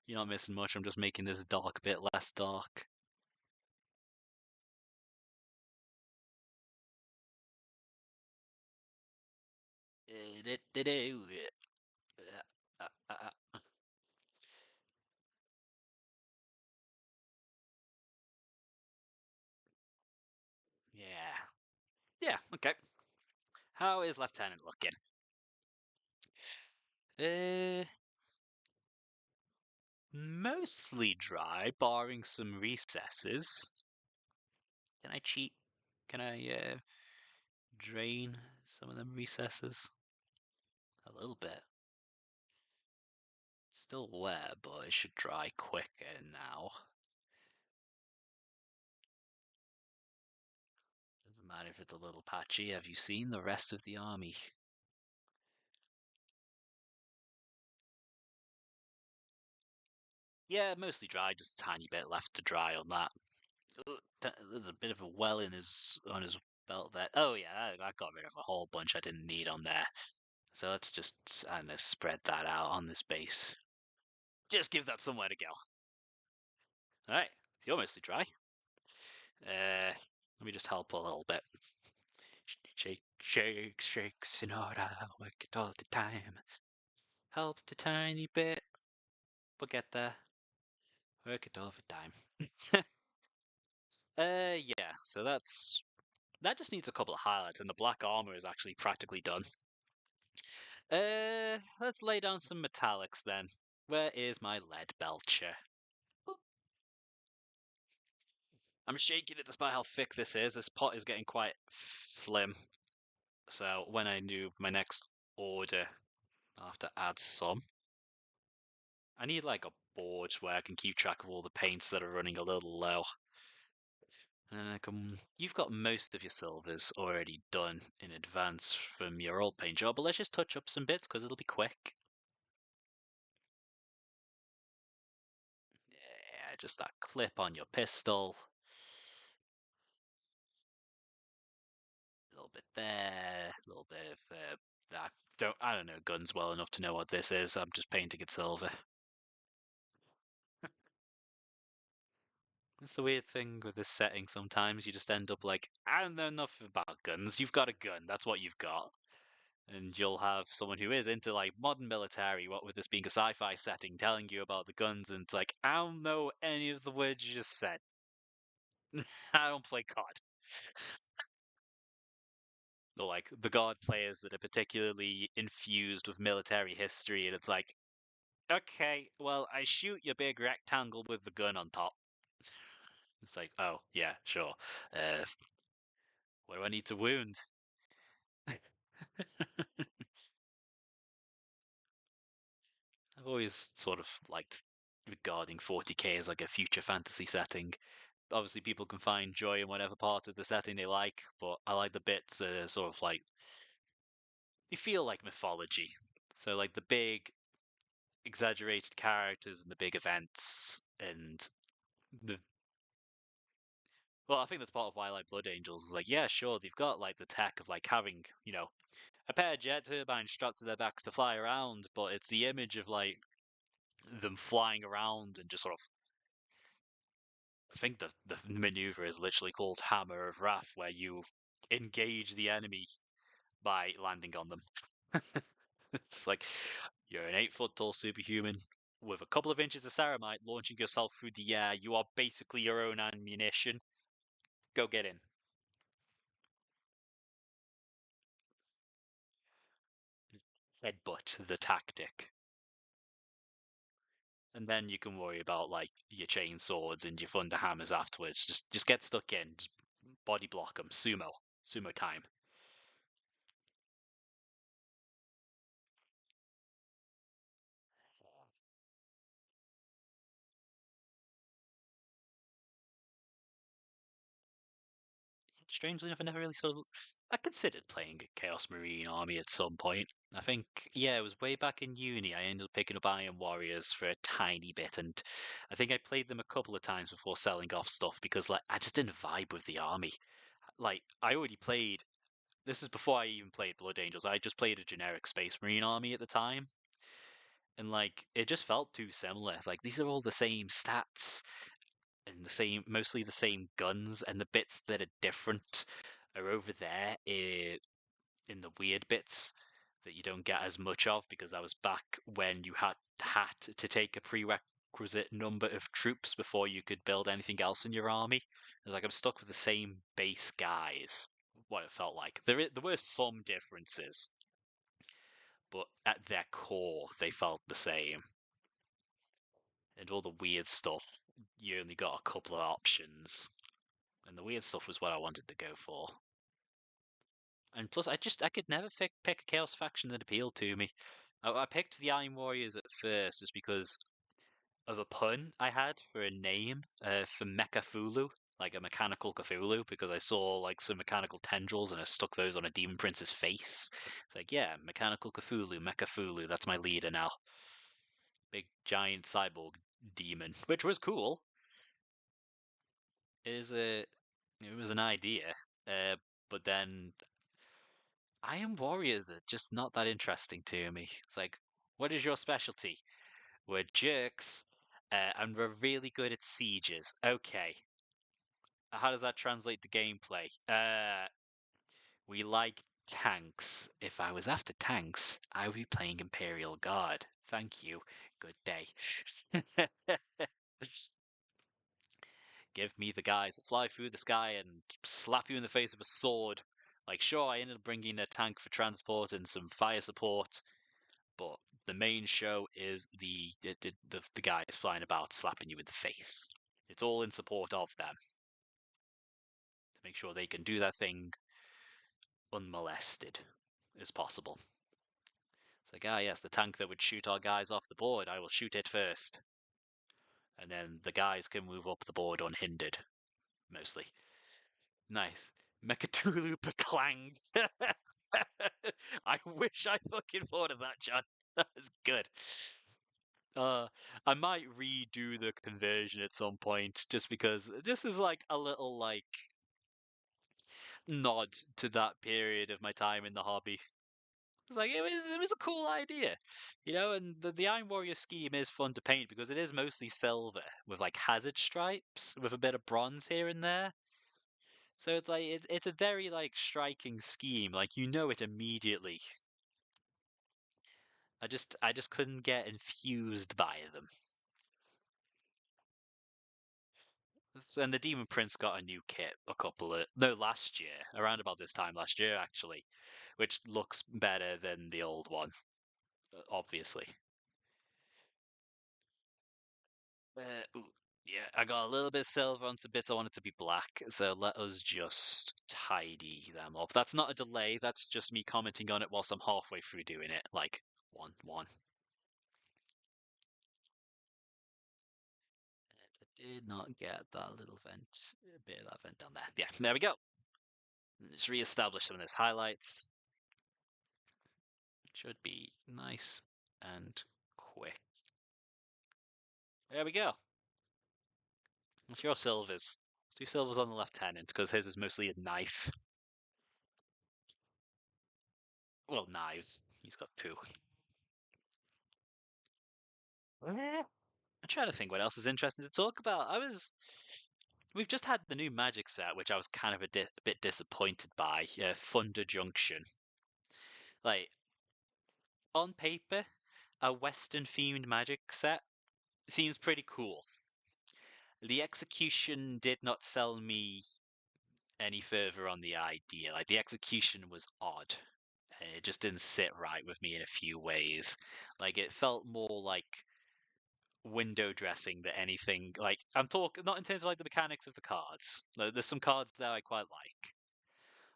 you're not missing much. I'm just making this dark a bit less dark. Yeah. Yeah, okay. How is Lieutenant looking? Uh, Mostly dry, barring some recesses. Can I cheat? Can I drain some of them recesses? A little bit. Still wet, but it should dry quicker now. Doesn't matter River the Little Patchy, have you seen the rest of the army? Yeah, mostly dry, just a tiny bit left to dry on that. There's a bit of a well in his on his belt there. Oh yeah, I got rid of a whole bunch I didn't need on there. So let's just, I don't know, spread that out on this base. Just give that somewhere to go. Alright, so you're mostly dry. Let me just help a little bit. Shake, shake, shake, Sonora, work it all the time. Help a tiny bit, but get there. Work it all the time. Yeah, so that just needs a couple of highlights, and the black armor is actually practically done. Let's lay down some metallics then. Where is my lead belcher? I'm shaking it despite how thick this is. This pot is getting quite slim. So when I do my next order, I'll have to add some. I need like a board where I can keep track of all the paints that are running a little low. And then I can. You've got most of your silvers already done in advance from your old paint job, but let's just touch up some bits because it'll be quick. Yeah, just that clip on your pistol. A little bit there, a little bit of that. I don't know guns well enough to know what this is. I'm just painting it silver. It's the weird thing with this setting. Sometimes you just end up like, I don't know enough about guns. You've got a gun. That's what you've got. And you'll have someone who is into like modern military, what with this being a sci-fi setting, telling you about the guns, and it's like, I don't know any of the words you just said. I don't play COD. Or like the God players that are particularly infused with military history, and it's like, okay, well, I shoot your big rectangle with the gun on top. It's like, oh, yeah, sure. Uh, what do I need to wound? I've always sort of liked regarding 40k as like a future fantasy setting. Obviously, people can find joy in whatever part of the setting they like, but I like the bits sort of like they feel like mythology. So like the big exaggerated characters and the big events and the well, I think that's part of why I like Blood Angels. Is like, yeah, sure, they've got like the tech of like having, a pair of jet turbines strapped to their backs to fly around, but it's the image of like them flying around and just sort of. I think the maneuver is literally called Hammer of Wrath, where you engage the enemy by landing on them. It's like you're an 8 foot tall superhuman with a couple of inches of ceramite launching yourself through the air. You are basically your own ammunition. Go get in. Headbutt the tactic. And then you can worry about like your chain swords and your thunder hammers afterwards. Just get stuck in. Just body block them. Sumo time. Strangely enough, I never really sort of. I considered playing a Chaos Marine army at some point. I think, yeah, it was way back in uni. I ended up picking up Iron Warriors for a tiny bit, and I think I played them a couple of times before selling off stuff because, like, I just didn't vibe with the army. Like, I already played. This is before I even played Blood Angels. I just played a generic Space Marine army at the time, and like, it just felt too similar. It's like these are all the same stats and mostly the same guns, and the bits that are different are over there in the weird bits that you don't get as much of because that was back when you had to take a prerequisite number of troops before you could build anything else in your army. It was like I'm stuck with the same base guys. What it felt like. There were some differences, but at their core, they felt the same. And all the weird stuff, you only got a couple of options. And the weird stuff was what I wanted to go for. And plus, I could never pick a Chaos faction that appealed to me. I picked the Iron Warriors at first just because of a pun I had for a name for Mecha Fulu, like a mechanical Cthulhu because I saw like some mechanical tendrils and I stuck those on a demon prince's face. It's like, yeah, mechanical Cthulhu, Mechafulu, that's my leader now. Big giant cyborg demon, which was cool. It was an idea, but then I Am Warriors are just not that interesting to me. It's like, what is your specialty? We're jerks, and we're really good at sieges. Okay, how does that translate to gameplay? We like tanks. If I was after tanks, I would be playing Imperial Guard. Thank you. Good day. Give me the guys that fly through the sky and slap you in the face with a sword. Like, sure, I ended up bringing a tank for transport and some fire support, but the main show is the guys flying about slapping you in the face. It's all in support of them to make sure they can do their thing unmolested as possible. It's like, ah, yes, the tank that would shoot our guys off the board, I will shoot it first. And then the guys can move up the board unhindered, mostly. Nice. Mechatulu Clang. I wish I fucking thought of that, John. That was good. Uh, I might redo the conversion at some point, just because this is like a little like nod to that period of my time in the hobby. It's like it was a cool idea, and the Iron Warrior scheme is fun to paint because it is mostly silver with like hazard stripes with a bit of bronze here and there. So it's like it's a very like striking scheme. Like it immediately. I just couldn't get infused by them. And the Demon Prince got a new kit last year, around about this time last year actually, which looks better than the old one, obviously. Ooh, yeah, I got a little bit of silver on some bits I want it to be black, so let us just tidy them up. That's not a delay, that's just me commenting on it whilst I'm halfway through doing it. Like, one. I did not get that little vent, a bit of that vent down there. Yeah, there we go. Let's re-establish some of those highlights. Should be nice and quick. There we go. What's your silvers? Let's do silvers on the lieutenant, because his is mostly a knife. Well, knives. He's got two. I'm trying to think what else is interesting to talk about. We've just had the new Magic set, which I was kind of a bit disappointed by. Thunder Junction. Like on paper, a Western themed Magic set seems pretty cool. The execution did not sell me any further on the idea. Like the execution was odd. It just didn't sit right with me in a few ways. Like it felt more like window dressing than anything. Like I'm talking not in terms of like the mechanics of the cards. There's some cards there I quite like,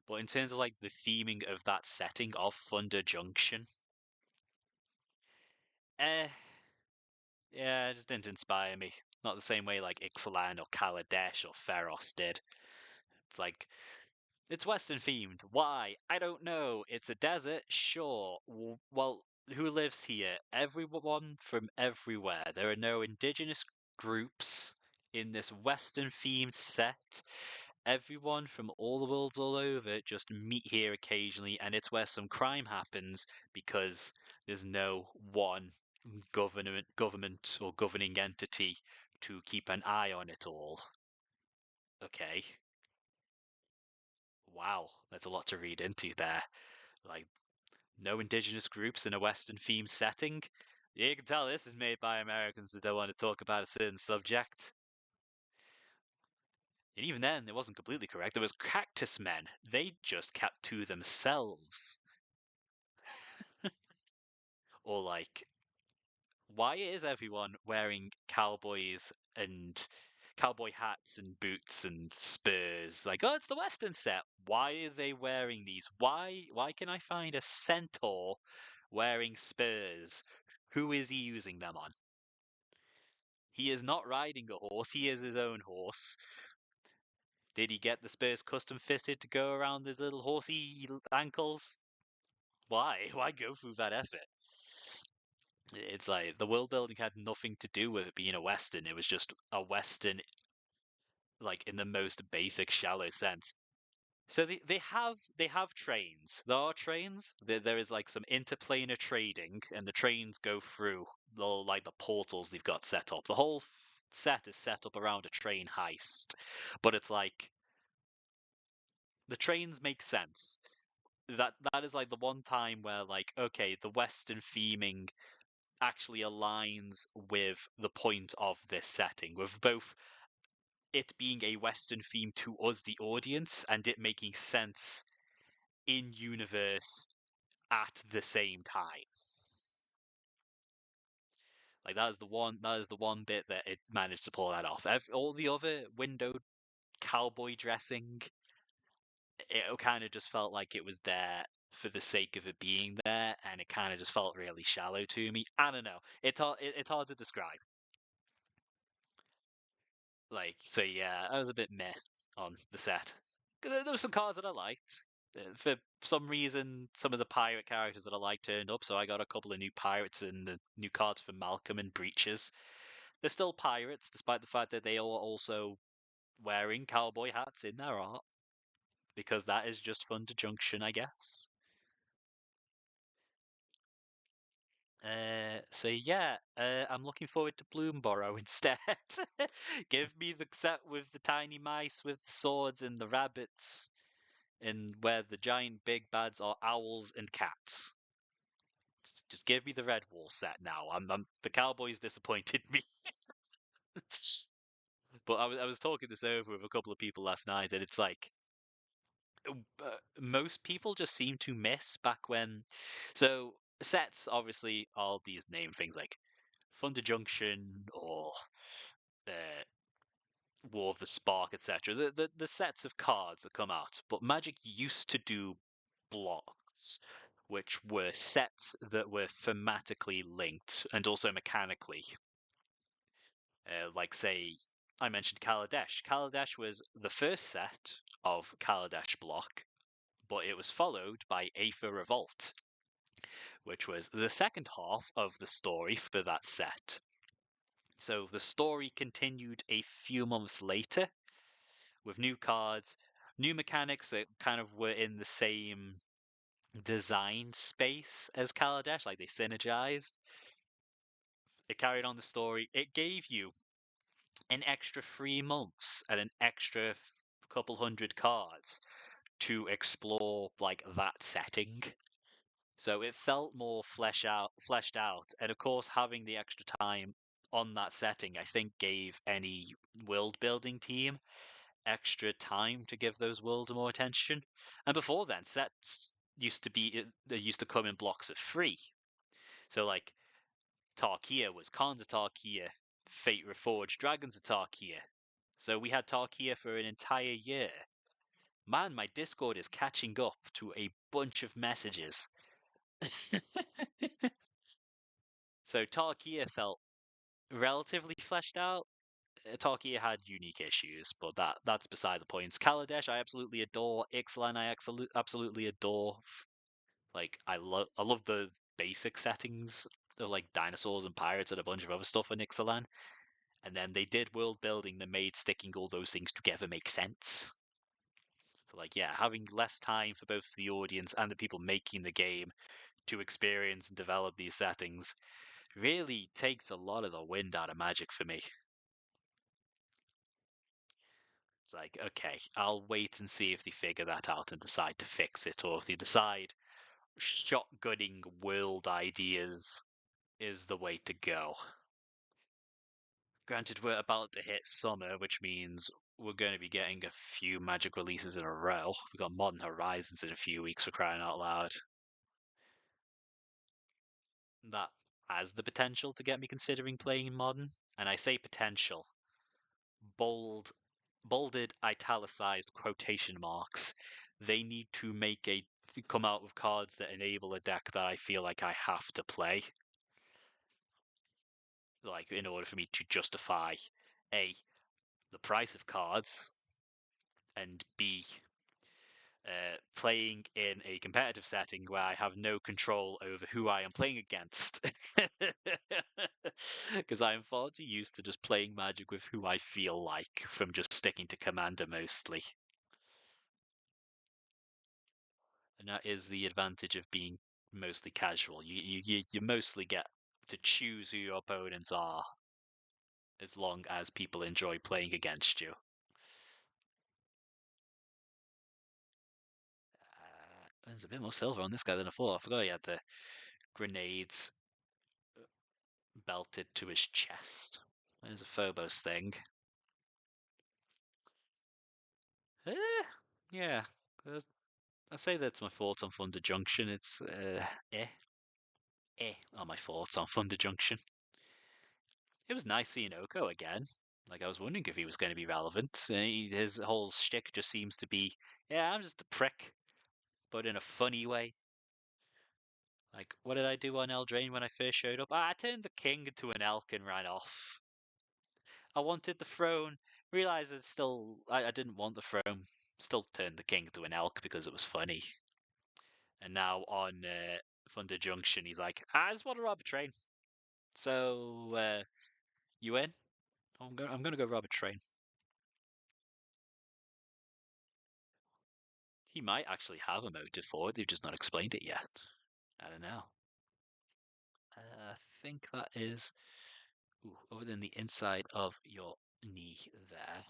but in terms of like the theming of that setting of Thunder Junction, eh, yeah, it just didn't inspire me. Not the same way like Ixalan or Kaladesh or Feros did. It's like it's Western themed. Why? I don't know. It's a desert, sure. Well, who lives here? Everyone from everywhere. There are no indigenous groups in this Western themed set. Everyone from all the worlds all over just meet here occasionally, and it's where some crime happens because there's no one government or governing entity to keep an eye on it all. Okay. Wow, there's a lot to read into there. Like, no indigenous groups in a Western themed setting. Yeah, you can tell this is made by Americans that don't want to talk about a certain subject. And even then, it wasn't completely correct. There was cactus men. They just kept to themselves. Or like, why is everyone wearing cowboy hats and boots and spurs? Like, oh, it's the Western set. Why are they wearing these? Why can I find a centaur wearing spurs? Who is he using them on? He is not riding a horse, he is his own horse. Did he get the Spurs custom fitted to go around his little horsey ankles? Why? Why go through that effort? It's like the world building had nothing to do with it being a Western. It was just a Western, like in the most basic, shallow sense. So they have trains. There are trains. There is like some interplanar trading, and the trains go through the portals they've got set up. The whole set is set up around a train heist, but it's like the trains make sense. That is like the one time where like okay, the Western theming actually aligns with the point of this setting, with both it being a Western theme to us, the audience, and it making sense in universe at the same time. Like that is the one bit that it managed to pull that off. All the other windowed cowboy dressing, it kind of just felt like it was there for the sake of it being there, and it kind of just felt really shallow to me. I don't know. It's hard to describe. Like so, yeah, I was a bit meh on the set. There were some cars that I liked. For some reason, some of the pirate characters that I liked turned up, so I got a couple of new pirates and the new cards for Malcolm and Breaches. They're still pirates, despite the fact that they are also wearing cowboy hats in their art, because that is just fun to Junction, I guess. So yeah, I'm looking forward to Bloomborough instead. Give me the set with the tiny mice with the swords and the rabbits, and where the giant big bads are owls and cats. Just give me the Red Wall set now. The Cowboys disappointed me. But I was talking this over with a couple of people last night, and it's like most people just seem to miss back when. So sets obviously all these name things like Thunder Junction or uh, War of the Spark, etc. The sets of cards that come out, but Magic used to do blocks, which were sets that were thematically linked and also mechanically. Like say, I mentioned Kaladesh. Kaladesh was the first set of Kaladesh block, but it was followed by Aether Revolt, which was the second half of the story for that set. So the story continued a few months later with new cards, new mechanics that kind of were in the same design space as Kaladesh, like they synergized. It carried on the story. It gave you an extra 3 months and an extra couple hundred cards to explore like that setting. So it felt more fleshed out, and of course, having the extra time on that setting, I think, gave any world building team extra time to give those worlds more attention. And before then, sets they used to come in blocks of three. So like Tarkia was Khans of Tarkia, Fate Reforged, Dragons of Tarkia. So we had Tarkia for an entire year. Man, my Discord is catching up to a bunch of messages. So Tarkia felt relatively fleshed out. Tarkia had unique issues, but that's beside the point. Kaladesh I absolutely adore. Ixalan I absolutely adore. Like I love the basic settings of like dinosaurs and pirates and a bunch of other stuff in Ixalan. And then they did world building that made sticking all those things together make sense. So like yeah, having less time for both the audience and the people making the game to experience and develop these settings really takes a lot of the wind out of Magic for me. It's like, okay, I'll wait and see if they figure that out and decide to fix it, or if they decide shotgunning world ideas is the way to go. Granted, we're about to hit summer, which means we're going to be getting a few Magic releases in a row. We've got Modern Horizons in a few weeks, for crying out loud. That has the potential to get me considering playing Modern. And I say potential. Bold, bolded, italicized quotation marks. They need to come out with cards that enable a deck that I feel like I have to play. Like in order for me to justify a the price of cards, and B, playing in a competitive setting where I have no control over who I am playing against. Because I am far too used to just playing Magic with who I feel like from just sticking to Commander mostly. And that is the advantage of being mostly casual. You mostly get to choose who your opponents are as long as people enjoy playing against you. There's a bit more silver on this guy than I thought. I forgot he had the grenades belted to his chest. There's a Phobos thing. Yeah. I say that's my thoughts on Thunder Junction. It's are my thoughts on Thunder Junction. It was nice seeing Oko again. Like I was wondering if he was going to be relevant. His whole shtick just seems to be, yeah, I'm just a prick, but in a funny way. Like, what did I do on Eldraine when I first showed up? I turned the king into an elk and ran off. I wanted the throne. Realized it's still, I didn't want the throne. Still turned the king into an elk because it was funny. And now on Thunder Junction, he's like, I just want to rob a train. So, you in? I'm gonna go rob a train. He might actually have a motive for it. They've just not explained it yet. I don't know. I think that is over than the inside of your knee there.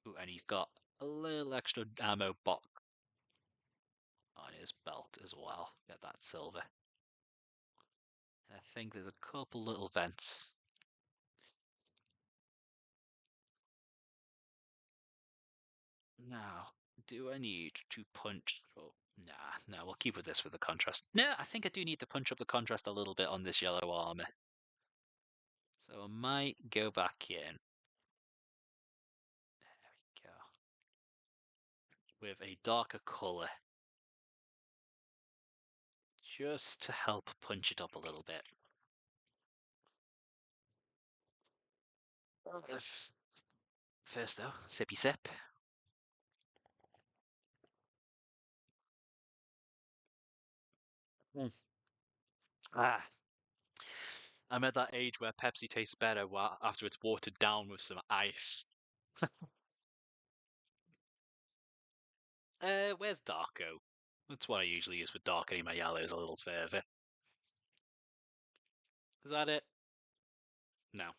Ooh, and he's got a little extra ammo box on his belt as well. Get that silver. I think there's a couple little vents. Now, do I need to punch? Oh, nah, no, we'll keep with this with the contrast. No, I think I do need to punch up the contrast a little bit on this yellow armor. So I might go back in. There we go. With a darker color. Just to help punch it up a little bit. First though, sippy sip. Mm. Ah, I'm at that age where Pepsi tastes better after it's watered down with some ice. Where's Darko? That's what I usually use for darkening my yellows a little further. Is that it? No.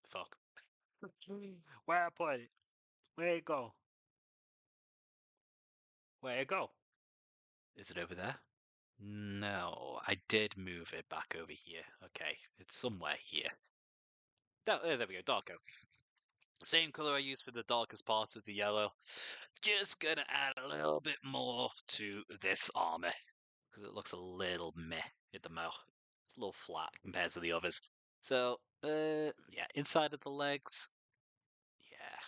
Fuck. Where I put it? Where it go? Where it go? Is it over there? No, I did move it back over here. Okay, it's somewhere here. There we go, Darko. Same color I used for the darkest part of the yellow. Just gonna add a little bit more to this armor because it looks a little meh at the mouth. It's a little flat compared to the others. So, yeah, inside of the legs, yeah.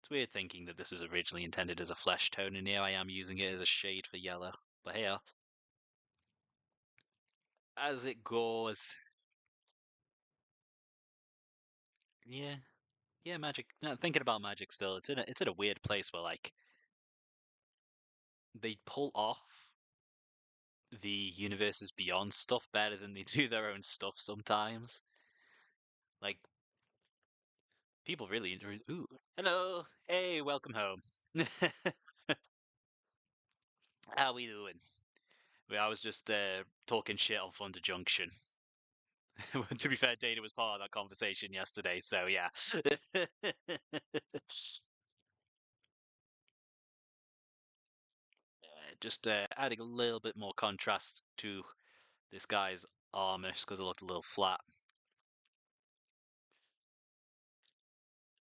It's weird thinking that this was originally intended as a flesh tone, and here I am using it as a shade for yellow. But here, as it goes, yeah, yeah, magic. No, thinking about magic still, it's in a weird place where like they pull off the universes beyond stuff better than they do their own stuff sometimes. Like people really enjoy. Ooh, hello, hey, welcome home. How we doing? Well, I was just talking shit on Thunder Junction. To be fair, Data was part of that conversation yesterday, so yeah. Just adding a little bit more contrast to this guy's armor because it looked a little flat.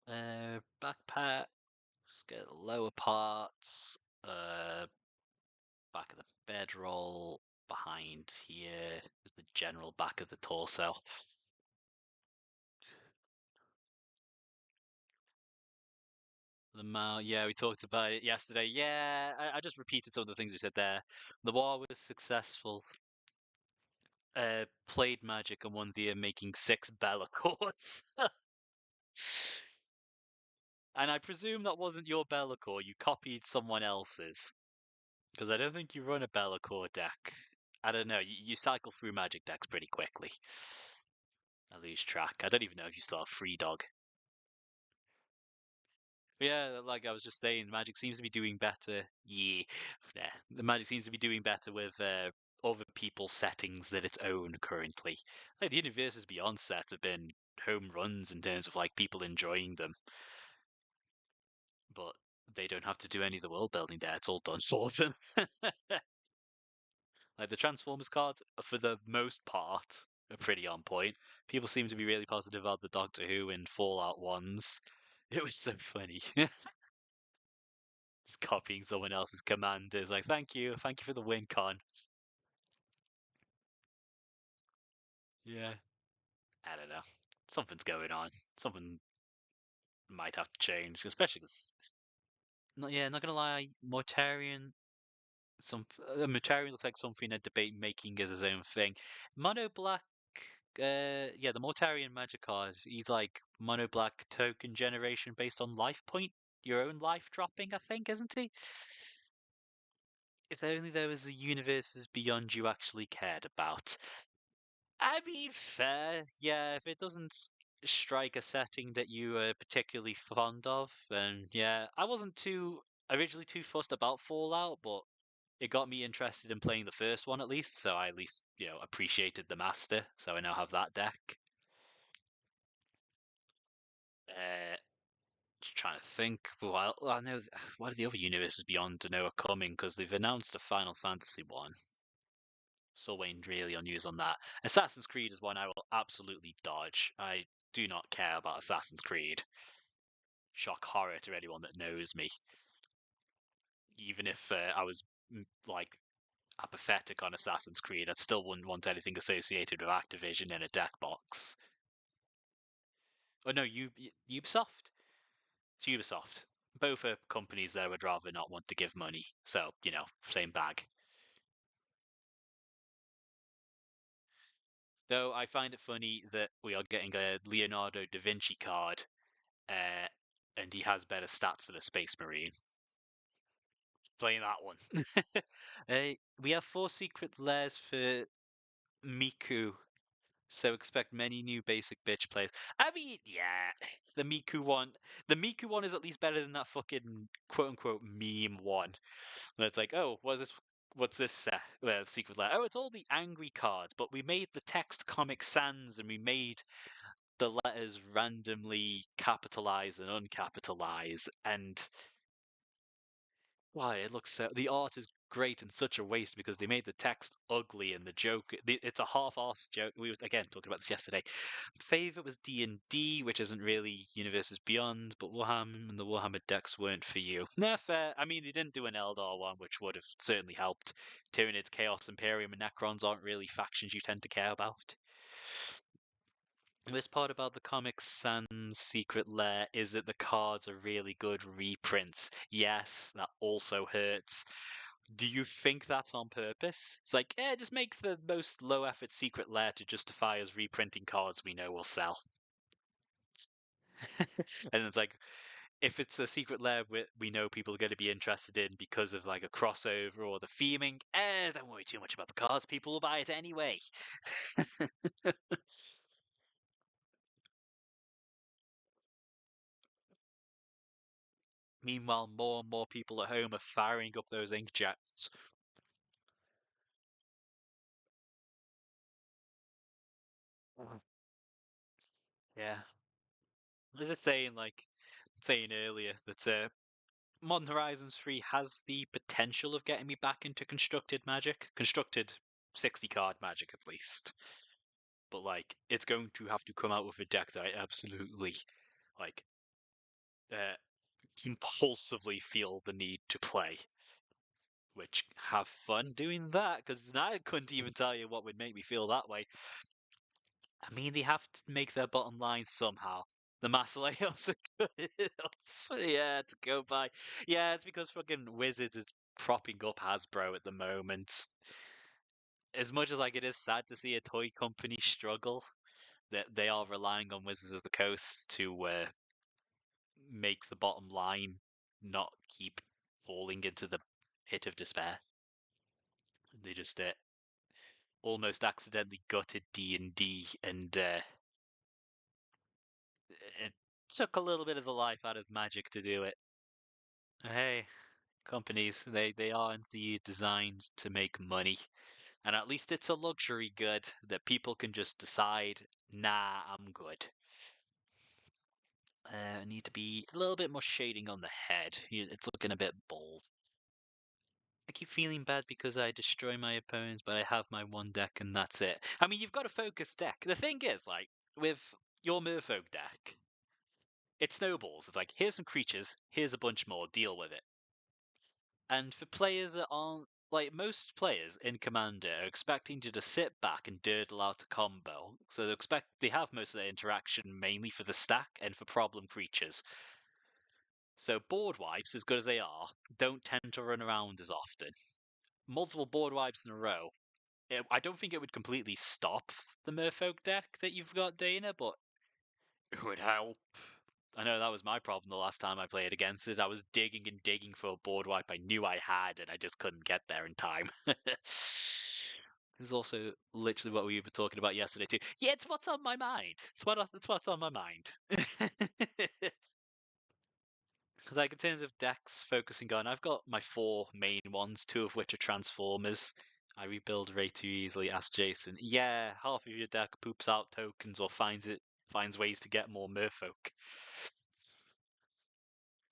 Backpack. Let's get the lower parts. Back of the bedroll. Behind here is the general back of the torso. The mount, yeah, we talked about it yesterday. Yeah, I just repeated some of the things we said there. The war was successful. Played Magic and won via making 6 Be'lakors. And I presume that wasn't your Be'lakor. You copied someone else's. Because I don't think you run a Be'lakor deck. I don't know. You cycle through Magic decks pretty quickly. I lose track. I don't even know if you still have Free Dog. But yeah, like I was just saying, Magic seems to be doing better. Yeah, the Magic seems to be doing better with other people's settings than its own currently. Like the Universes Beyond sets have been home runs in terms of like people enjoying them, but they don't have to do any of the world building there. It's all done for them. Like the Transformers cards, for the most part, are pretty on point. People seem to be really positive about the Doctor Who and Fallout ones. It was so funny. Just copying someone else's commanders. Like, thank you for the win, Con. Yeah, I don't know. Something's going on. Something might have to change, especially because, not gonna lie, Mortarion looks like something a debate making as his own thing. Mono Black, yeah, the Mortarion magic card. He's like Mono Black token generation based on life point, your own life dropping, I think, isn't he? If only there was a universes beyond you actually cared about. I mean, fair. Yeah, if it doesn't strike a setting that you are particularly fond of, then yeah, I wasn't too originally too fussed about Fallout, but it got me interested in playing the first one at least, so I at least, appreciated the master, so I now have that deck. Just trying to think. Well, I know what are the other universes beyond to know are coming because they've announced a Final Fantasy one. Still waiting really on news on that. Assassin's Creed is one I will absolutely dodge. I do not care about Assassin's Creed. Shock horror to anyone that knows me. Even if I was like apathetic on Assassin's Creed, I still wouldn't want anything associated with Activision in a deck box. Oh no, Ubisoft. It's Ubisoft. Both are companies that I would rather not want to give money. So same bag. Though I find it funny that we are getting a Leonardo da Vinci card, uh, and he has better stats than a Space Marine. Playing that one. We have 4 secret lairs for Miku, so expect many new basic bitch plays. I mean, yeah, the Miku one. The Miku one is at least better than that fucking quote unquote meme one. And it's like, oh, what is this? What's this secret lair? Oh, it's all the angry cards, but we made the text Comic Sans and we made the letters randomly capitalize and uncapitalize, and why it looks so. The art is great and such a waste because they made the text ugly and the joke. It's a half-assed joke. We were again talking about this yesterday. Favorite was D&D, which isn't really Universes Beyond, but Warhammer and the Warhammer decks weren't for you. Nah, fair. I mean, they didn't do an Eldar one, which would have certainly helped. Tyranids, Chaos, Imperium, and Necrons aren't really factions you tend to care about. This part about the Comic Sans Secret Lair is that the cards are really good reprints. Yes, that also hurts. Do you think that's on purpose? It's like, just make the most low effort Secret Lair to justify us reprinting cards we know will sell. And it's like, if it's a Secret Lair we know people are going to be interested in because of like a crossover or the theming, don't worry too much about the cards. People will buy it anyway. Meanwhile, more and more people at home are firing up those inkjets. Yeah. I was just saying, saying earlier that Modern Horizons 3 has the potential of getting me back into constructed magic. Constructed 60 card magic at least. But it's going to have to come out with a deck that I absolutely like uh impulsively feel the need to play. Which have fun doing that, because I couldn't even tell you what would make me feel that way. I mean, they have to make their bottom line somehow. The mass layouts are good enough, yeah, to go by. Yeah, it's because fucking Wizards is propping up Hasbro at the moment. As much as it is sad to see a toy company struggle, that they are relying on Wizards of the Coast to make the bottom line not keep falling into the pit of despair. They just almost accidentally gutted D&D, and it took a little bit of the life out of Magic to do it. Hey, companies, they are indeed designed to make money. And at least it's a luxury good that people can just decide, nah, I'm good. I need to be a little bit more shading on the head. It's looking a bit bald. I keep feeling bad because I destroy my opponents, but I have my one deck and that's it. I mean, you've got a focus deck. The thing is, like, with your Merfolk deck, it snowballs. It's like, here's some creatures, here's a bunch more, deal with it. And for players that aren't, like, most players in Commander are expecting you to sit back and durdle out a combo. So they have most of their interaction mainly for the stack and for problem creatures. So board wipes, as good as they are, don't tend to run around as often. Multiple board wipes in a row. I don't think it would completely stop the Merfolk deck that you've got, Dana, but it would help. I know that was my problem the last time I played against it. I was digging and digging for a board wipe I knew I had, and I just couldn't get there in time. This is also literally what we were talking about yesterday too. Yeah, it's what's on my mind. It's what's on my mind. Like in terms of decks focusing on, I've got my 4 main ones, 2 of which are Transformers. I rebuild way too easily. Ask Jason. Yeah, half of your deck poops out tokens or finds ways to get more Merfolk.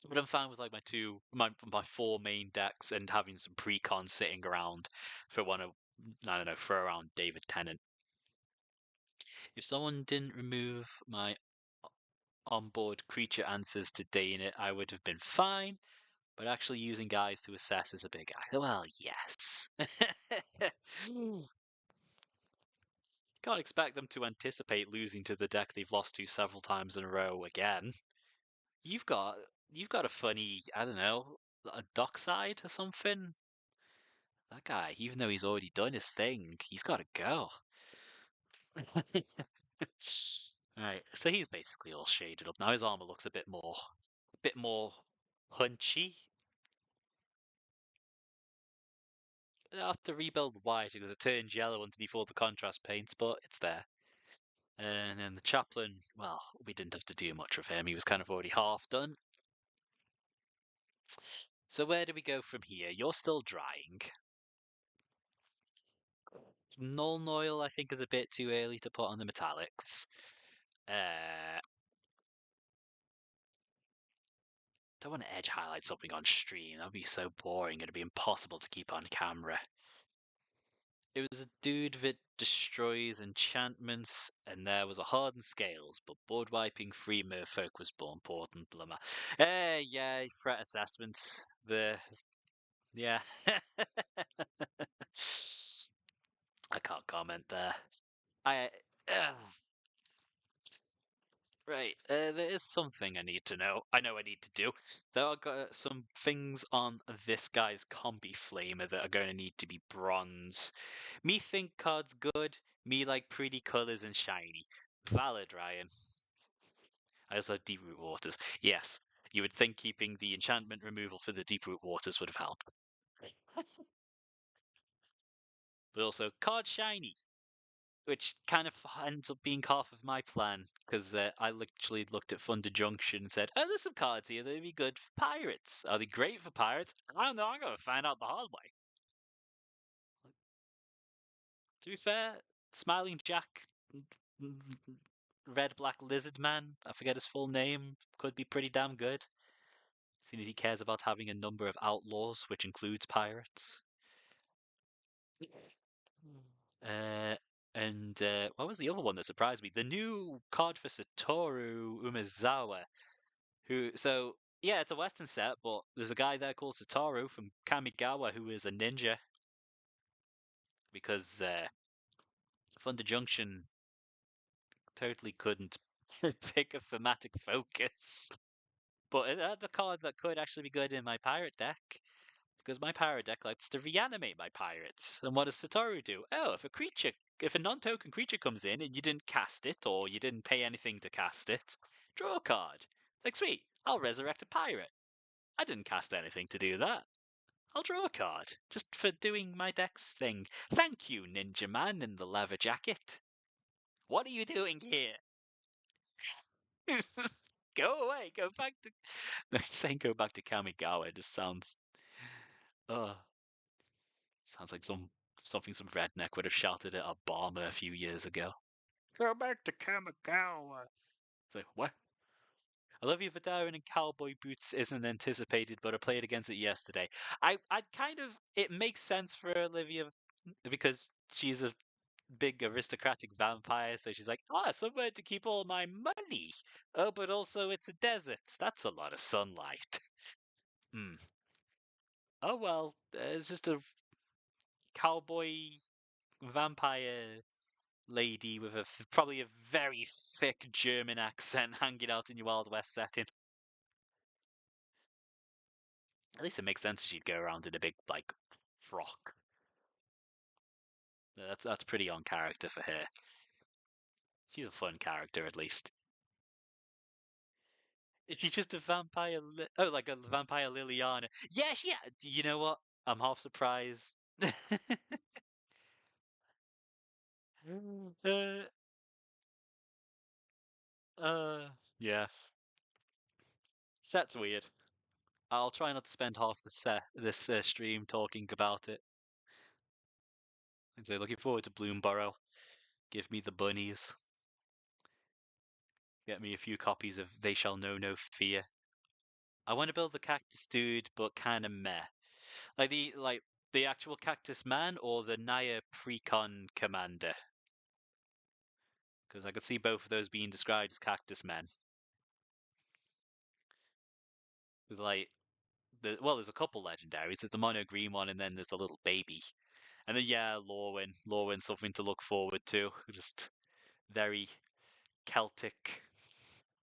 But I'm fine with like my 4 main decks and having some precon sitting around for I don't know, for around David Tennant. If someone didn't remove my onboard creature answers to Dana, I would have been fine. But actually using guys to assess is a big well, yes. Can't expect them to anticipate losing to the deck they've lost to several times in a row again. You've got a funny, I don't know, a dockside or something. That guy, even though he's already done his thing, he's got to go. Right, so he's basically all shaded up now. His armor looks a bit more punchy. I have to rebuild the white because it turns yellow underneath all the contrast paints, but it's there. And then the chaplain, well, we didn't have to do much with him. He was kind of already half done. So where do we go from here? You're still drying. Null Oil, I think, is a bit too early to put on the metallics. Don't want to edge highlight something on stream. That'd be so boring. It'd be impossible to keep on camera. It was a dude that destroys enchantments, and there was a hardened scales, but board wiping free merfolk was more important. Llama. Yeah, threat assessments. Yeah. I can't comment there. I Right, there is something I need to know. I know I need to do. There are some things on this guy's combi flamer that are going to need to be bronze. Me think card's good. Me like pretty colors and shiny. Valid, Ryan. I also have Deep Root Waters. Yes, you would think keeping the enchantment removal for the Deep Root Waters would have helped. But also, card shiny, which kind of ends up being half of my plan because I literally looked at Thunder Junction and said, "Oh, there's some cards here that'd be good for pirates. Are they great for pirates? I don't know. I'm gonna find out the hard way." To be fair, Smiling Jack, Red Black Lizard Man, I forget his full name, could be pretty damn good. Seeing as he cares about having a number of outlaws, which includes pirates. Uh, and what was the other one that surprised me? The new card for Satoru Umezawa, so yeah, it's a Western set, but there's a guy there called Satoru from Kamigawa who is a ninja because Thunder Junction totally couldn't pick a thematic focus. But that's a card that could actually be good in my pirate deck. Because my pirate deck likes to reanimate my pirates. And what does Satoru do? Oh, if a non-token creature comes in and you didn't cast it, or you didn't pay anything to cast it, draw a card. Like, sweet, I'll resurrect a pirate. I didn't cast anything to do that. I'll draw a card, just for doing my deck's thing. Thank you, Ninja Man in the leather jacket. What are you doing here? Go away, go back to... Saying go back to Kamigawa just uh, sounds like something some redneck would have shouted at Obama a few years ago. Go back to Kamigawa. It's like, what? Olivia Vadarin in cowboy boots isn't anticipated, but I played against it yesterday. I kind of it makes sense for Olivia because she's a big aristocratic vampire, so she's like, somewhere to keep all my money. Oh, but also it's a desert. That's a lot of sunlight. Hmm. Oh well, it's just a cowboy vampire lady with probably a very thick German accent hanging out in your Wild West setting. At least it makes sense she'd go around in a big like frock. That's pretty on character for her. She's a fun character at least. Is she just a vampire? Like a vampire Liliana? Yeah, she. You know what? I'm half surprised. uh, yeah. Set's weird. I'll try not to spend half this stream talking about it. So looking forward to Bloomborough. Give me the bunnies. Get me a few copies of They Shall Know No Fear. I want to build the Cactus Dude, but kind of meh. Like the actual Cactus Man or the Naya Precon Commander. Because I could see both of those being described as Cactus Men. There's there's a couple legendaries. There's the mono green one, and then there's the little baby. And then yeah, Lorwyn. Lorwyn's something to look forward to. Just very Celtic,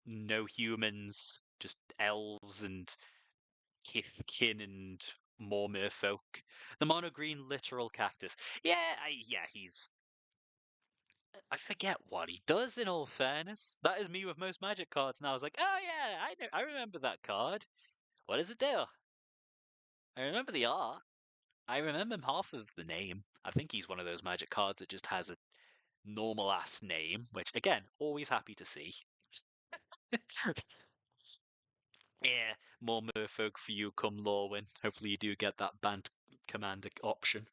no humans, just elves and kin and more merfolk. The mono green literal cactus. Yeah, I forget what he does in all fairness. That is me with most magic cards, and I was like, oh yeah, I remember that card. What does it do? I remember the art. I remember half of the name. I think he's one of those magic cards that just has a normal ass name, which again, always happy to see. Yeah, more merfolk for you come Lorwyn. Hopefully you do get that band commander option.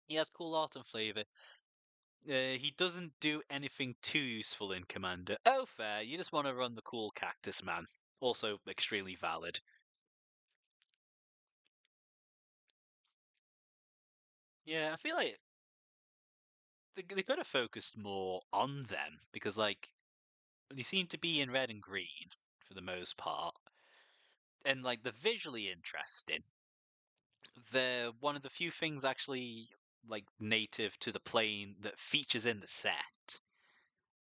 He has cool art and flavor. He doesn't do anything too useful in Commander. Oh, fair. You just want to run the cool Cactus Man. Also extremely valid. Yeah, I feel like they could have focused more on them because, like, they seem to be in red and green for the most part, and like they're visually interesting. They're one of the few things actually like native to the plane that features in the set,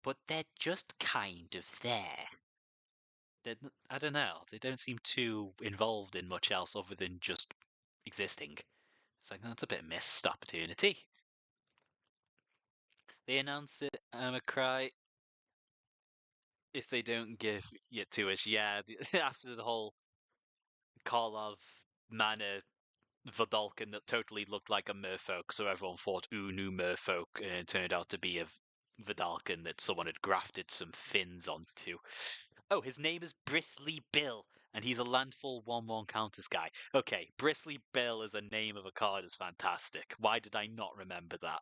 but they're just kind of there. I don't know. They don't seem too involved in much else other than just existing. It's like that's a bit missed opportunity. They announced it. I'm a cry if they don't give it to us. Yeah, after the whole Karlov Manor Vidalkin that totally looked like a merfolk, so everyone thought, ooh, new merfolk, and it turned out to be a Vidalkin that someone had grafted some fins onto. Oh, his name is Bristly Bill, and he's a landfall 1/1 counters guy. Okay, Bristly Bill as a name of a card is fantastic. Why did I not remember that?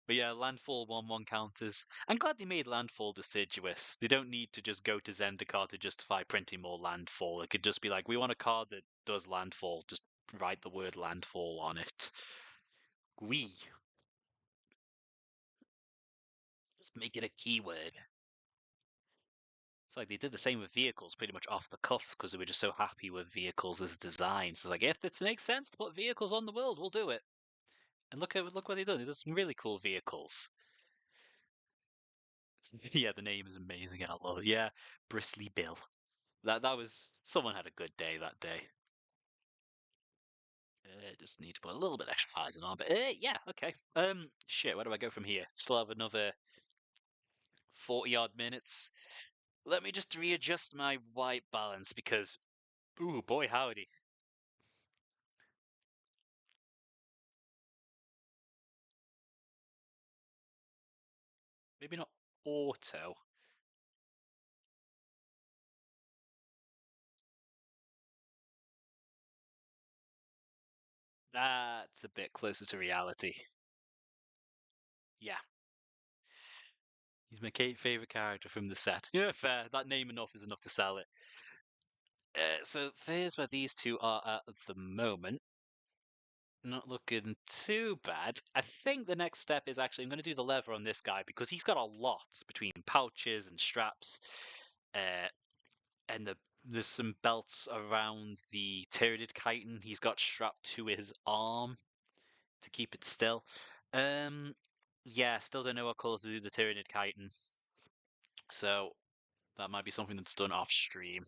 But yeah, landfall 1/1 counters. I'm glad they made landfall deciduous. They don't need to just go to Zendikar to justify printing more landfall. It could just be like, we want a card that does landfall. Just write the word landfall on it. We just make it a keyword. It's like they did the same with vehicles pretty much off the cuff because they were just so happy with vehicles as design. So like, if it makes sense to put vehicles on the world, we'll do it. And look what they've done. They've done some really cool vehicles. Yeah, the name is amazing. I love it. Yeah, Bristly Bill. That was someone had a good day that day. Just need to put a little bit extra highs on, but yeah, okay. Shit, where do I go from here? Still have another 40 odd minutes. Let me just readjust my white balance because, ooh, boy, howdy. Maybe not auto. That's a bit closer to reality. Yeah, he's my favorite character from the set. Yeah, fair. That name enough is enough to sell it. So there's where these two are at the moment. Not looking too bad. I think the next step is actually I'm going to do the leather on this guy because he's got a lot between pouches and straps, uh, and there's some belts around the Tyrannid chitin he's got strapped to his arm to keep it still. Um, yeah, still don't know what colour to do the Tyrannid chitin, so that might be something that's done off stream.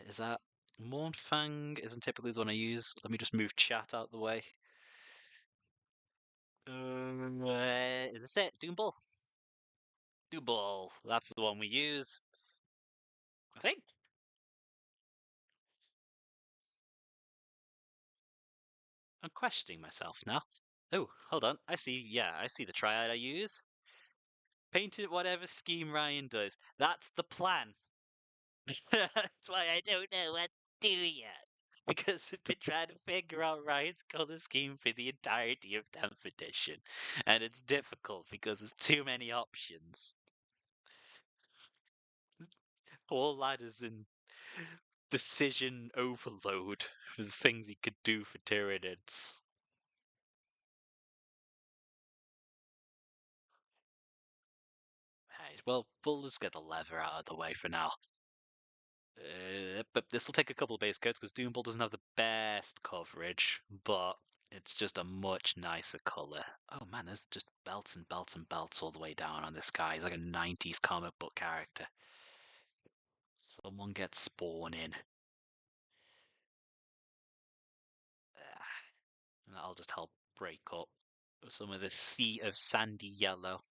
Is that Mornfang? Isn't typically the one I use. Let me just move chat out the way. Is this it? Doombull? Doombull. That's the one we use. I think. I'm questioning myself now. Oh, hold on. I see. Yeah, I see the triad I use. Paint it whatever scheme Ryan does. That's the plan. That's why I don't know what to do yet. Because I've been trying to figure out Ryan's color scheme for the entirety of 10th edition. And it's difficult because there's too many options. All that is in decision overload for the things he could do for Tyranids. Hey, well, we'll just get the leather out of the way for now. But this will take a couple of base coats because Doombull doesn't have the best coverage, but it's just a much nicer color. Oh man, there's just belts and belts and belts all the way down on this guy. He's like a 90s comic book character. Someone gets Spawn in. And that'll just help break up some of the sea of sandy yellow.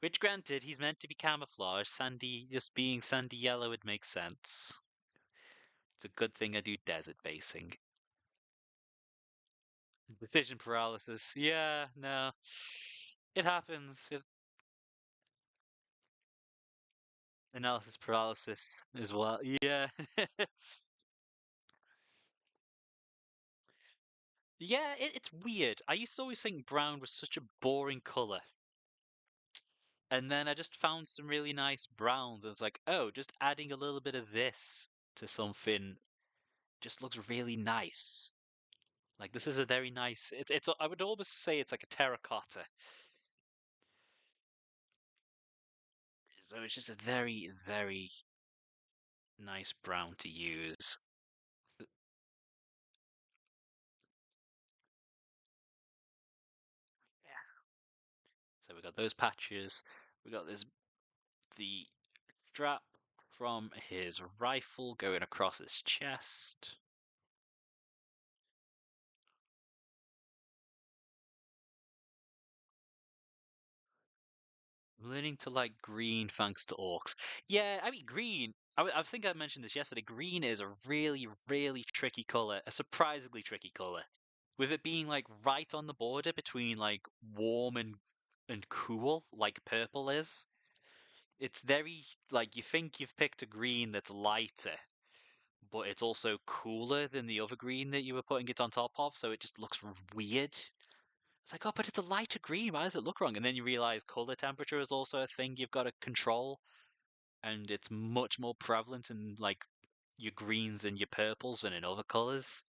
Which, granted, he's meant to be camouflage. Sandy, just being sandy yellow would make sense. It's a good thing I do desert basing. Decision paralysis. Yeah, no. It happens. Analysis paralysis as well. Yeah. Yeah, it's weird. I used to always think brown was such a boring color. And then I just found some really nice browns. And it's like, oh, just adding a little bit of this to something just looks really nice. Like this is a very nice. It's. I would almost say it's like a terracotta. So it's just a very, very nice brown to use. Yeah. So we got those patches. We got this the strap from his rifle going across his chest. I'm learning to like green thanks to orcs. Yeah, I mean green. I think I mentioned this yesterday. Green is a really, really tricky color. A surprisingly tricky color. With it being like right on the border between like warm and cool, like purple is. It's very like you think you've picked a green that's lighter, but it's also cooler than the other green that you were putting it on top of, so it just looks weird. It's like, oh, but it's a lighter green. Why does it look wrong? And then you realize color temperature is also a thing you've got to control, and it's much more prevalent in like your greens and your purples than in other colors.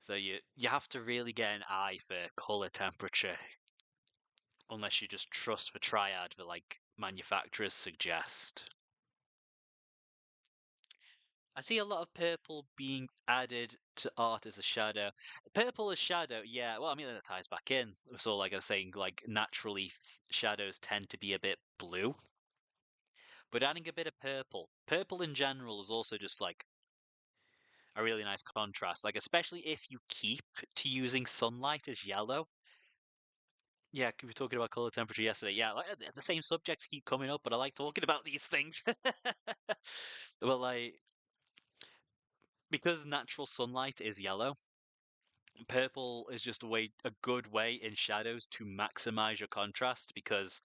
So you have to really get an eye for color temperature, unless you just trust the triad that like manufacturers suggest. I see a lot of purple being added to art as a shadow. Purple as shadow, yeah. Well, I mean that ties back in. So, like I was saying, like naturally shadows tend to be a bit blue, but adding a bit of purple in general is also just like a really nice contrast. Like especially if you keep to using sunlight as yellow. Yeah, we were talking about color temperature yesterday. Yeah, like the same subjects keep coming up, but I like talking about these things. Well, like because natural sunlight is yellow, purple is just a good way in shadows to maximize your contrast because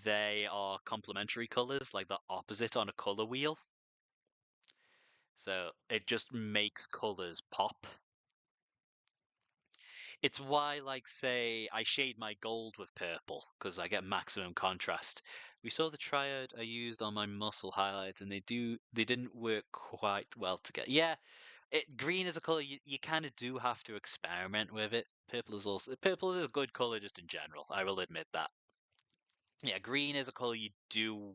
they are complementary colors, like the opposite on a color wheel. So it just makes colors pop. It's why, like, say, I shade my gold with purple because I get maximum contrast. We saw the triad I used on my muscle highlights, and they didn't work quite well together. Yeah, green is a color you kind of do have to experiment with it. Purple is a good color just in general. I will admit that. Yeah, green is a color you do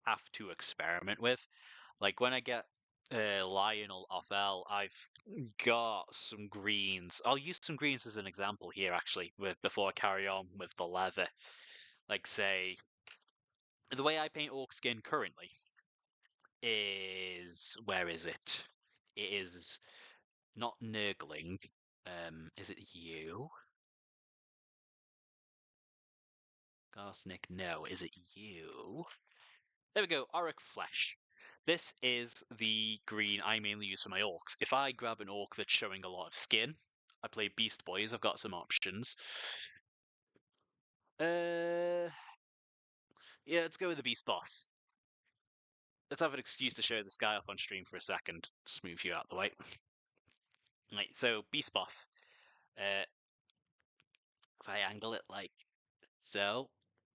have to experiment with. Like when I get Lionel off L, I've got some greens. I'll use some greens as an example here, actually, before I carry on with the leather. Like, say, the way I paint orc skin currently is where is it? It is not Nurgling. Is it you? Garsnick, no. Is it you? There we go, Auric Flesh. This is the green I mainly use for my orcs. If I grab an orc that's showing a lot of skin, I play Beast Boys, I've got some options. Yeah, let's go with the Beast Boss. Let's have an excuse to show this guy off on stream for a second. Just move you out the way. Right, so Beast Boss. If I angle it like so,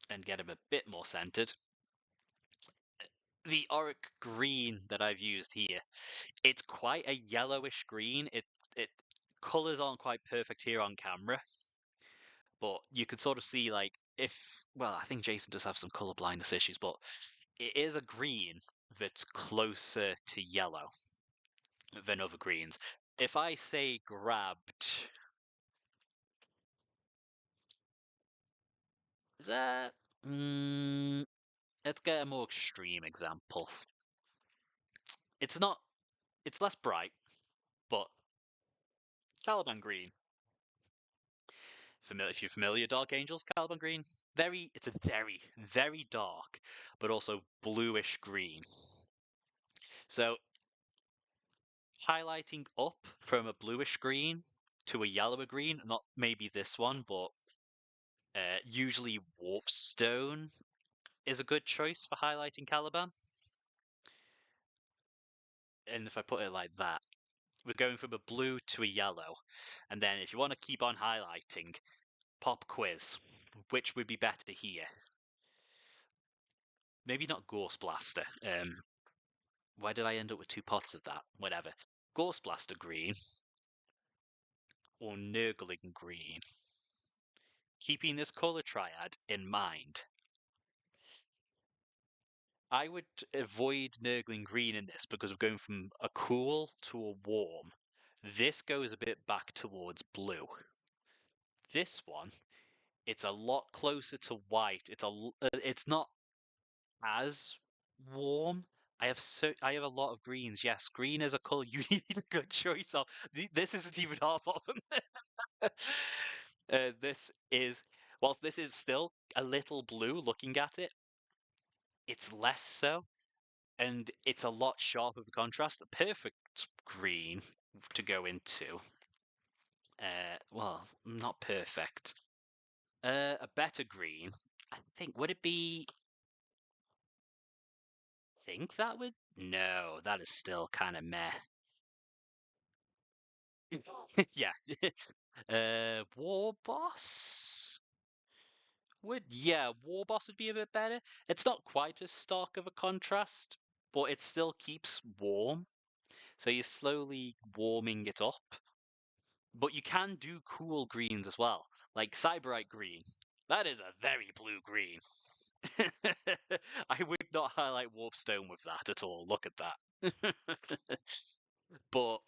and get him a bit more centered, the Auric green that I've used here, it's quite a yellowish green. It colors aren't quite perfect here on camera, but you could sort of see like if well, I think Jason does have some color blindness issues, but it is a green that's closer to yellow than other greens. If I say grabbed, is that? Let's get a more extreme example. It's not. It's less bright, but Caliban green. Familiar? If you're familiar, Dark Angels, Caliban green. It's a very dark, but also bluish green. So highlighting up from a bluish green to a yellower green, not maybe this one, but usually Warpstone is a good choice for highlighting Caliban. And if I put it like that, we're going from a blue to a yellow. And then if you want to keep on highlighting, pop quiz. Which would be better here? Maybe not Ghost Blaster. Why did I end up with two pots of that? Whatever. Ghost Blaster green or Nurgling green. Keeping this color triad in mind, I would avoid Nurgling green in this because we're going from a cool to a warm. This goes a bit back towards blue. This one, it's a lot closer to white. It's not as warm. I have a lot of greens. Yes, green is a color you need a good choice of. This isn't even half of them. This is whilst this is still a little blue looking at it, it's less so, and it's a lot sharper of contrast. Perfect green to go into. Well, not perfect. A better green. I think would it be? Think that would? No, that is still kind of meh. Yeah. War Boss War Boss would be a bit better. It's not quite as stark of a contrast, but it still keeps warm. So you're slowly warming it up. But you can do cool greens as well, like Cyberite green. That is a very blue green. I would not highlight Warpstone with that at all. Look at that. But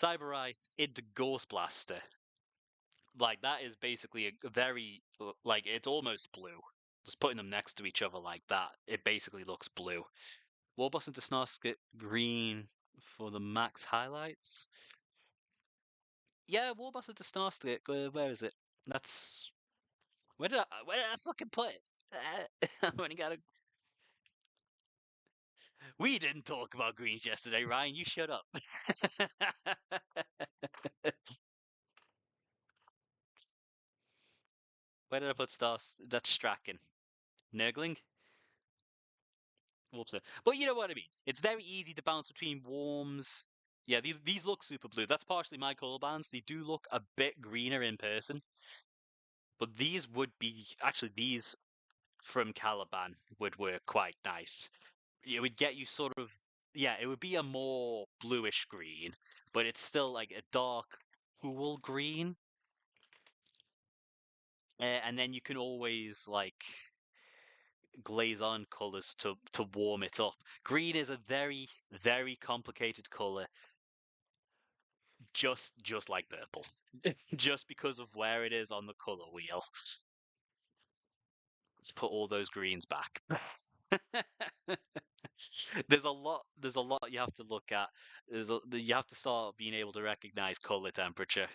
Cyberite into Ghost Blaster, like that is basically a very like it's almost blue. Just putting them next to each other like that, it basically looks blue. Warboss into Snarskit green for the max highlights. Yeah, Warboss into Snarskit. Where is it? That's where did I fucking put it? I've only got a. We didn't talk about greens yesterday, Ryan. You shut up. Where did I put stars? That's Strachan. Nurgling? Whoops. But you know what I mean. It's very easy to bounce between warms. Yeah, these look super blue. That's partially my color bands. They do look a bit greener in person. But these would be actually these from Caliban would work quite nice. It would get you sort of yeah, it would be a more bluish green, but it's still like a dark cool green. And then you can always like glaze on colors to warm it up. Green is a very complicated color, just like purple, just because of where it is on the color wheel. Let's put all those greens back. There's a lot you have to look at. You have to start being able to recognize color temperature.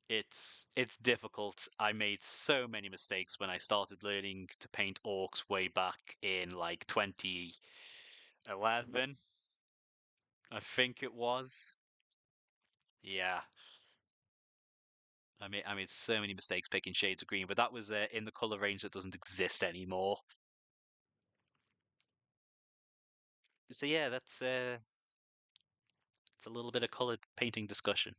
It's difficult. I made so many mistakes when I started learning to paint orcs way back in like 2011, I think it was. Yeah, I made so many mistakes picking shades of green, but that was in the color range that doesn't exist anymore. So yeah, that's it's a little bit of colored painting discussion.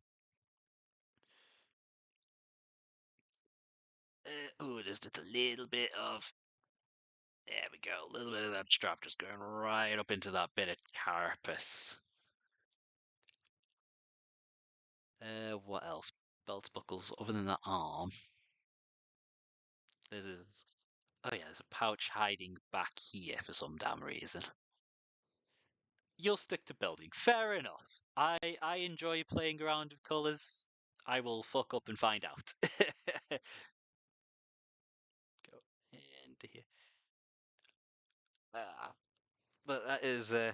Oh, there's just a little bit of. There we go. A little bit of that strap just going right up into that bit of carapace. What else? Belt buckles other than that arm. There's oh yeah, there's a pouch hiding back here for some damn reason. You'll stick to building. Fair enough. I enjoy playing around with colors. I will fuck up and find out. Go into here. Ah, but that is I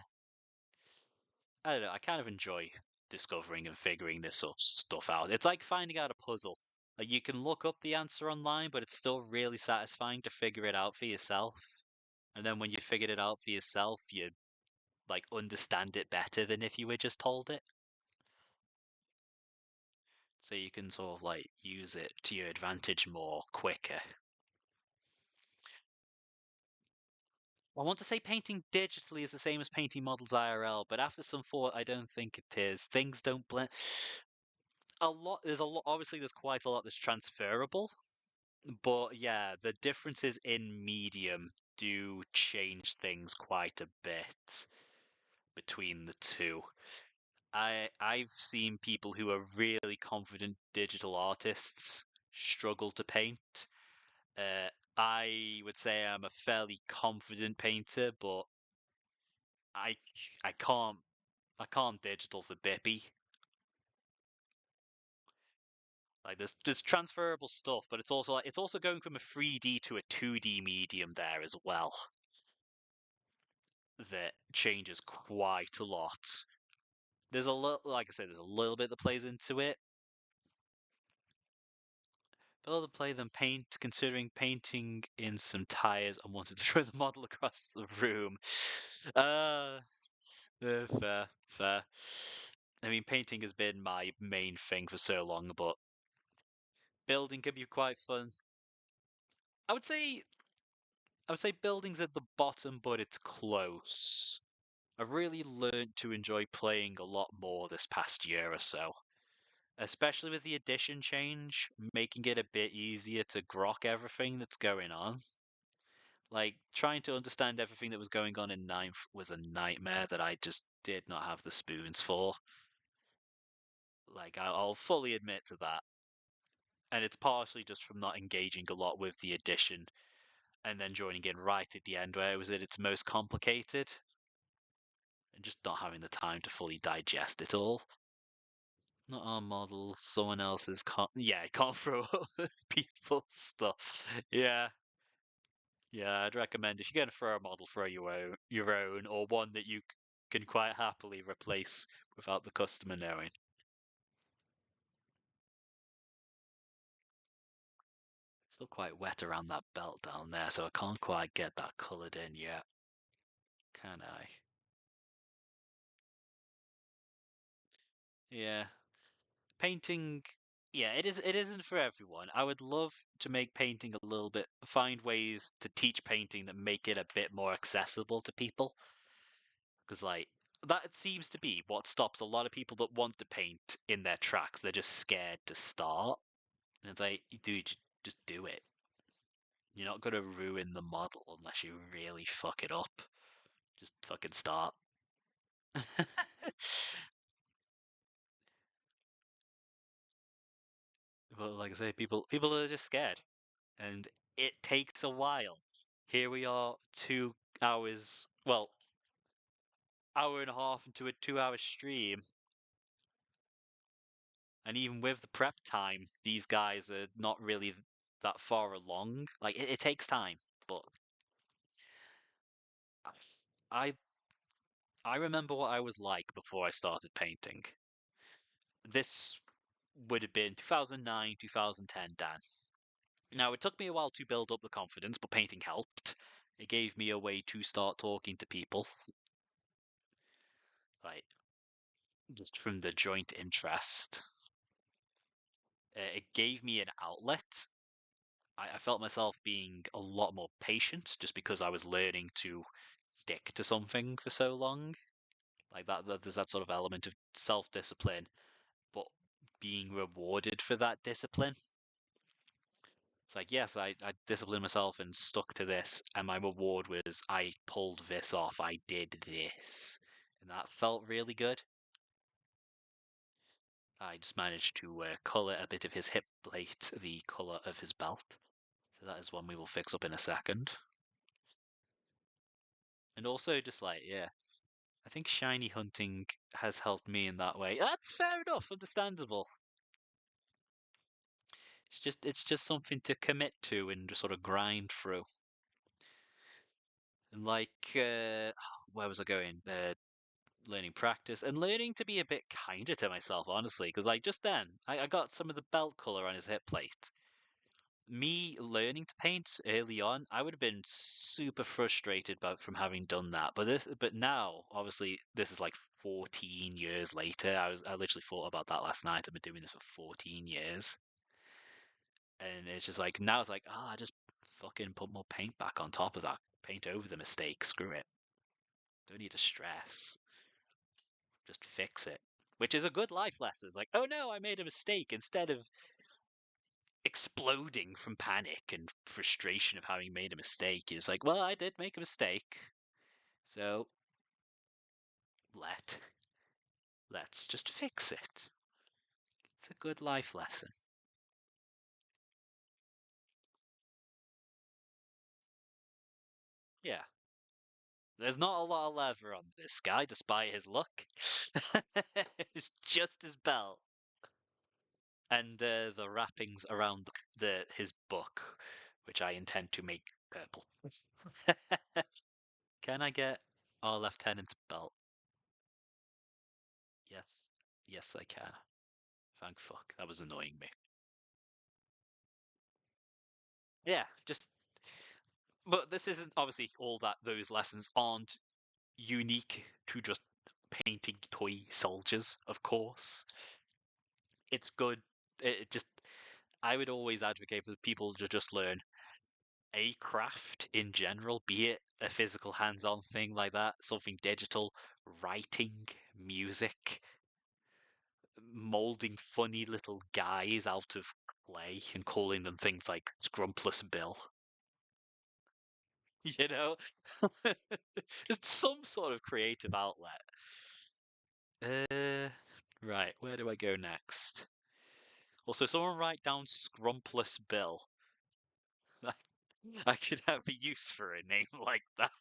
don't know. I kind of enjoy discovering and figuring this sort of stuff out. It's like finding out a puzzle. Like you can look up the answer online, but it's still really satisfying to figure it out for yourself. And then when you figured it out for yourself, you like understand it better than if you were just told it. So you can sort of like use it to your advantage more quicker. I want to say painting digitally is the same as painting models IRL, but after some thought, I don't think it is. Things don't blend. There's a lot. Obviously, there's quite a lot that's transferable, but yeah, the differences in medium do change things quite a bit between the two. I've seen people who are really confident digital artists struggle to paint. Uh, I would say I'm a fairly confident painter, but I I can't I can't digital for Bippy. Like there's transferable stuff, but it's also going from a 3D to a 2D medium there as well. That changes quite a lot. There's a little, like I said, there's a little bit that plays into it. Better to play than paint, considering painting in some tires and wanted to throw the model across the room. Uh, fair, fair. I mean, painting has been my main thing for so long, but building can be quite fun. I would say I would say building's at the bottom, but it's close. I've really learned to enjoy playing a lot more this past year or so, especially with the addition change, making it a bit easier to grok everything that's going on. Like trying to understand everything that was going on in ninth was a nightmare that I just did not have the spoons for. Like I'll fully admit to that. And it's partially just from not engaging a lot with the addition and then joining in right at the end where it was at its most complicated. and just not having the time to fully digest it all. Not our model, someone else's. Yeah, can't throw people's stuff. Yeah, yeah. I'd recommend if you're gonna throw a model, throw your own, or one that you can quite happily replace without the customer knowing. Still quite wet around that belt down there, so I can't quite get that coloured in yet. Can I? Yeah. Painting, yeah, it isn't for everyone. I would love to make painting a little bit, find ways to teach painting that make it a bit more accessible to people. Because, like, that seems to be what stops a lot of people that want to paint in their tracks. They're just scared to start. And it's like, dude, just do it. You're not going to ruin the model unless you really fuck it up. Just fucking start. But like I say, people are just scared, and it takes a while. Here we are, 2 hours, well, hour and a half into a 2 hour stream, and even with the prep time, these guys are not really that far along. Like it takes time, but I I remember what I was like before I started painting. This would have been 2009, 2010, Dan. Now, it took me a while to build up the confidence, but painting helped. It gave me a way to start talking to people, like just from the joint interest. It gave me an outlet. I felt myself being a lot more patient just because I was learning to stick to something for so long. Like there's that sort of element of self-discipline, but being rewarded for that discipline. It's like, yes, I disciplined myself and stuck to this, and my reward was I pulled this off. I did this. And that felt really good. I just managed to colour a bit of his hip plate the colour of his belt. So that is one we will fix up in a second. And also, just like, yeah, I think shiny hunting has helped me in that way. That's fair enough, understandable. It's just something to commit to and just sort of grind through. And like, where was I going? Learning practice and learning to be a bit kinder to myself, honestly, because like just then I got some of the belt color on his hip plate. Me learning to paint early on, I would have been super frustrated from having done that. But now, obviously, this is like 14 years later. I literally thought about that last night. I've been doing this for 14 years, and it's just like now it's like, I just fucking put more paint back on top of that, paint over the mistake. Screw it. Don't need to stress. Just fix it. Which is a good life lesson. It's like, oh no, I made a mistake. Instead of exploding from panic and frustration of having made a mistake, it's like, well, I did make a mistake. So let let's just fix it. It's a good life lesson. Yeah. There's not a lot of leather on this guy, despite his look. It's just his belt. And the wrappings around his book, which I intend to make purple. Can I get our lieutenant's belt? Yes. Yes, I can. Thank fuck. That was annoying me. Yeah, just. But this isn't obviously all that those lessons aren't unique to just painting toy soldiers, of course. It's good. It just. I would always advocate for people to just learn a craft in general, be it a physical hands on thing like that, something digital, writing, music, molding funny little guys out of clay and calling them things like Scrumpless Bill. You know? It's some sort of creative outlet. Uh, right, where do I go next? Also, someone write down Scrumpless Bill. I could have a use for a name like that.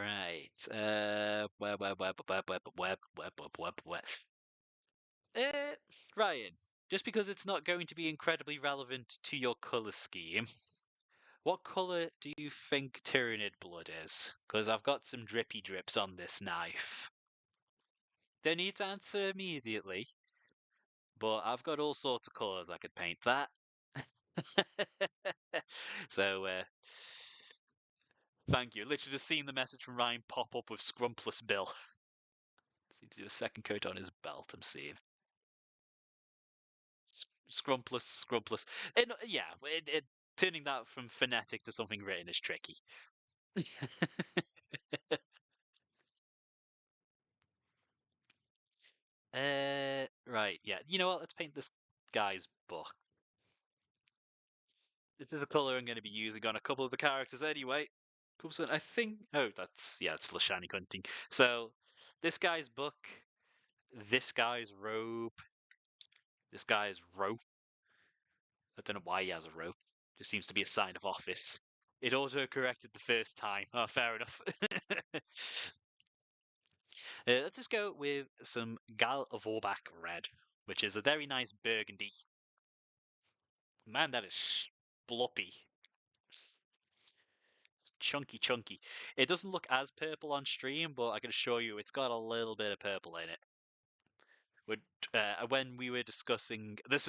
Right. Web. Ryan, just because it's not going to be incredibly relevant to your color scheme, what color do you think Tyranid blood is? Because I've got some drippy drips on this knife. Don't need to answer immediately, but I've got all sorts of colors I could paint that. So, thank you. Literally just seen the message from Ryan pop up with Scrumpless Bill. Seems to do a second coat on his belt, I'm seeing. Scrumpless. Yeah, turning that from phonetic to something written is tricky. Right, yeah. You know what? Let's paint this guy's book. This is a color I'm going to be using on a couple of the characters anyway. I think. Oh, it's Lashani Hunting. So, this guy's book, this guy's robe, this guy's rope. I don't know why he has a rope. Just seems to be a sign of office. It auto corrected the first time. Oh, fair enough. Let's just go with some Gal of Orbach red, which is a very nice burgundy. Man, that is bloppy. Chunky. It doesn't look as purple on stream, but I can assure you it's got a little bit of purple in it. When we were discussing this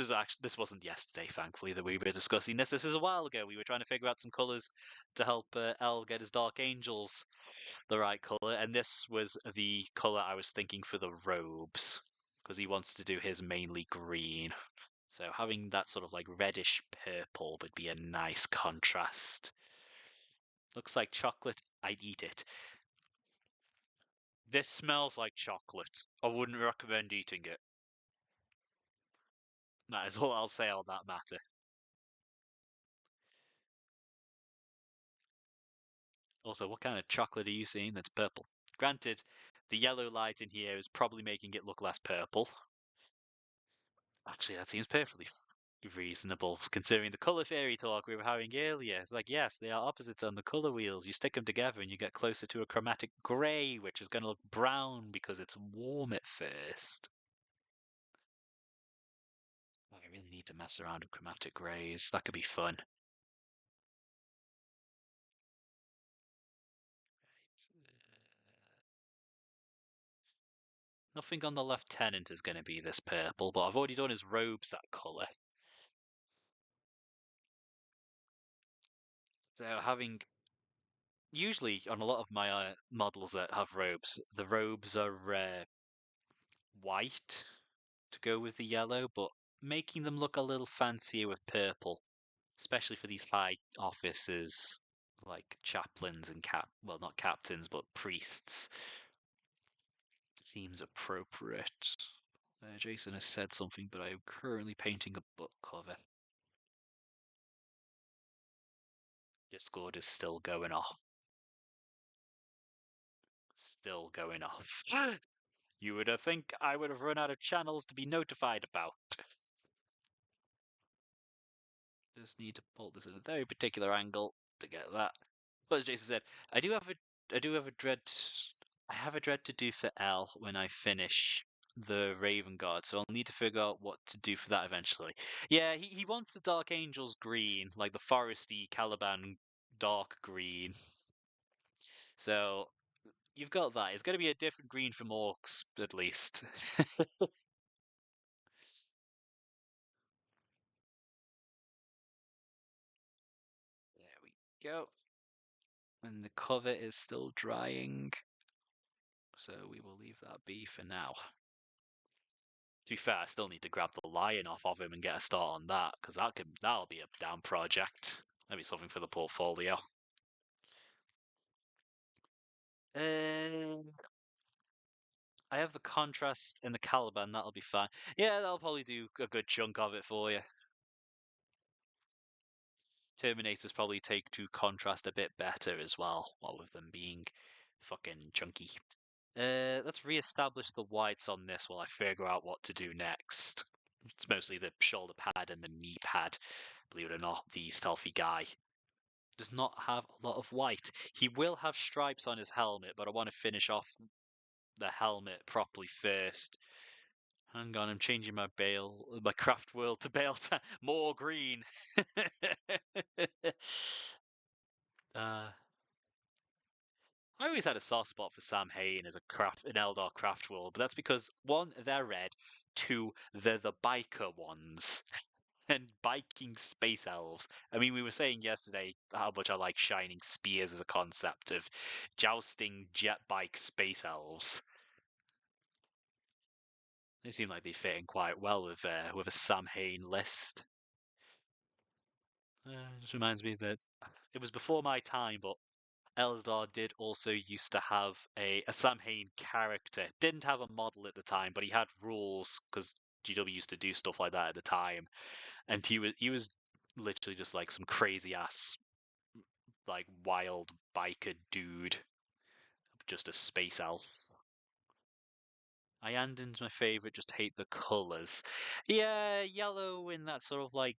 wasn't yesterday, thankfully, that we were discussing this. This is a while ago. We were trying to figure out some colors to help El get his Dark Angels the right color, and this was the color I was thinking for the robes because he wants to do his mainly green. So having that sort of like reddish purple would be a nice contrast. Looks like chocolate. I'd eat it. This smells like chocolate. I wouldn't recommend eating it. That is all I'll say on that matter. Also, what kind of chocolate are you seeing that's purple? Granted, the yellow light in here is probably making it look less purple. Actually, that seems perfectly reasonable, considering the color theory talk we were having earlier. It's like, yes, they are opposites on the color wheels. You stick them together and you get closer to a chromatic gray, which is going to look brown because it's warm at first. I really need to mess around with chromatic grays. That could be fun. Nothing on the lieutenant is going to be this purple, but I've already done his robes that color. So having usually on a lot of my models that have robes, the robes are white to go with the yellow, but making them look a little fancier with purple, especially for these high officers like chaplains and well, not captains, but priests, seems appropriate. Jason has said something, but I am currently painting a book cover. Discord is still going off. Still going off. You would think I would have run out of channels to be notified about. Just need to pull this in a very particular angle to get that. But as Jason said, I do have a dread. I have a dread to do for L when I finish the Raven Guard, so I'll need to figure out what to do for that eventually. Yeah, he wants the Dark Angels green, like the foresty Caliban dark green. So you've got that. It's going to be a different green from orcs, at least. There we go. And the cover is still drying, so we will leave that be for now. To be fair, I still need to grab the lion off of him and get a start on that, because that'll be a damn project. Maybe something for the portfolio. Um, I have the contrast in the Caliban, that'll be fine. Yeah, that'll probably do a good chunk of it for you. Terminators probably take to contrast a bit better as well, what with them being fucking chunky. Let's re-establish the whites on this while I figure out what to do next. It's mostly the shoulder pad and the knee pad, believe it or not, the stealthy guy. does not have a lot of white. He will have stripes on his helmet, but I want to finish off the helmet properly first. Hang on, I'm changing my craft world to Bale more green. uh, I always had a soft spot for Samhain as an Eldar craft world, but that's because one, they're red, two, they're the biker ones. And biking space elves. I mean, we were saying yesterday how much I like shining spears as a concept of jousting jet bike space elves. They seem like they fit in quite well with a Samhain list. Just reminds me that it was before my time, but Eldar did also used to have a Samhain character. Didn't have a model at the time, but he had rules because GW used to do stuff like that at the time, and he was literally just like some crazy ass like wild biker dude, just a space elf. Iandin's my favorite. Just hate the colors. Yeah, yellow in that sort of like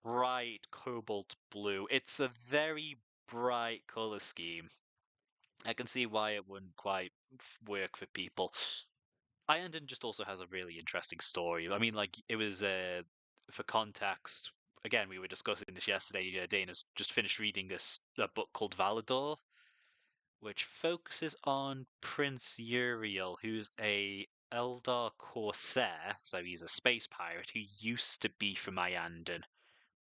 bright cobalt blue. It's a very bright color scheme. I can see why it wouldn't quite work for people. Iandin just also has a really interesting story. I mean, like it was for context. Again, we were discussing this yesterday. Dana's just finished reading a book called Valador, which focuses on Prince Uriel, who's a Eldar Corsair, so he's a space pirate who used to be from Iandon,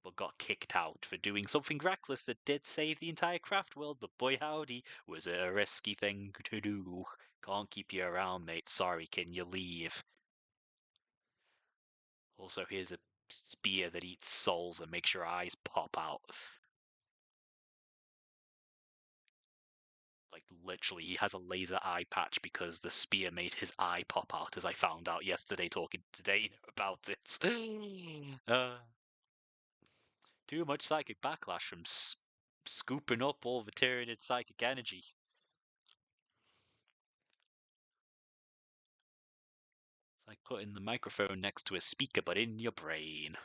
but got kicked out for doing something reckless that did save the entire craft world, but boy howdy, was it a risky thing to do. Can't keep you around, mate. Sorry, can you leave? Also, here's a spear that eats souls and makes your eyes pop out. Like literally, he has a laser eye patch because the spear made his eye pop out. As I found out yesterday, talking to Dana about it. Too much psychic backlash from scooping up all the Tyranid psychic energy. It's like putting the microphone next to a speaker, but in your brain.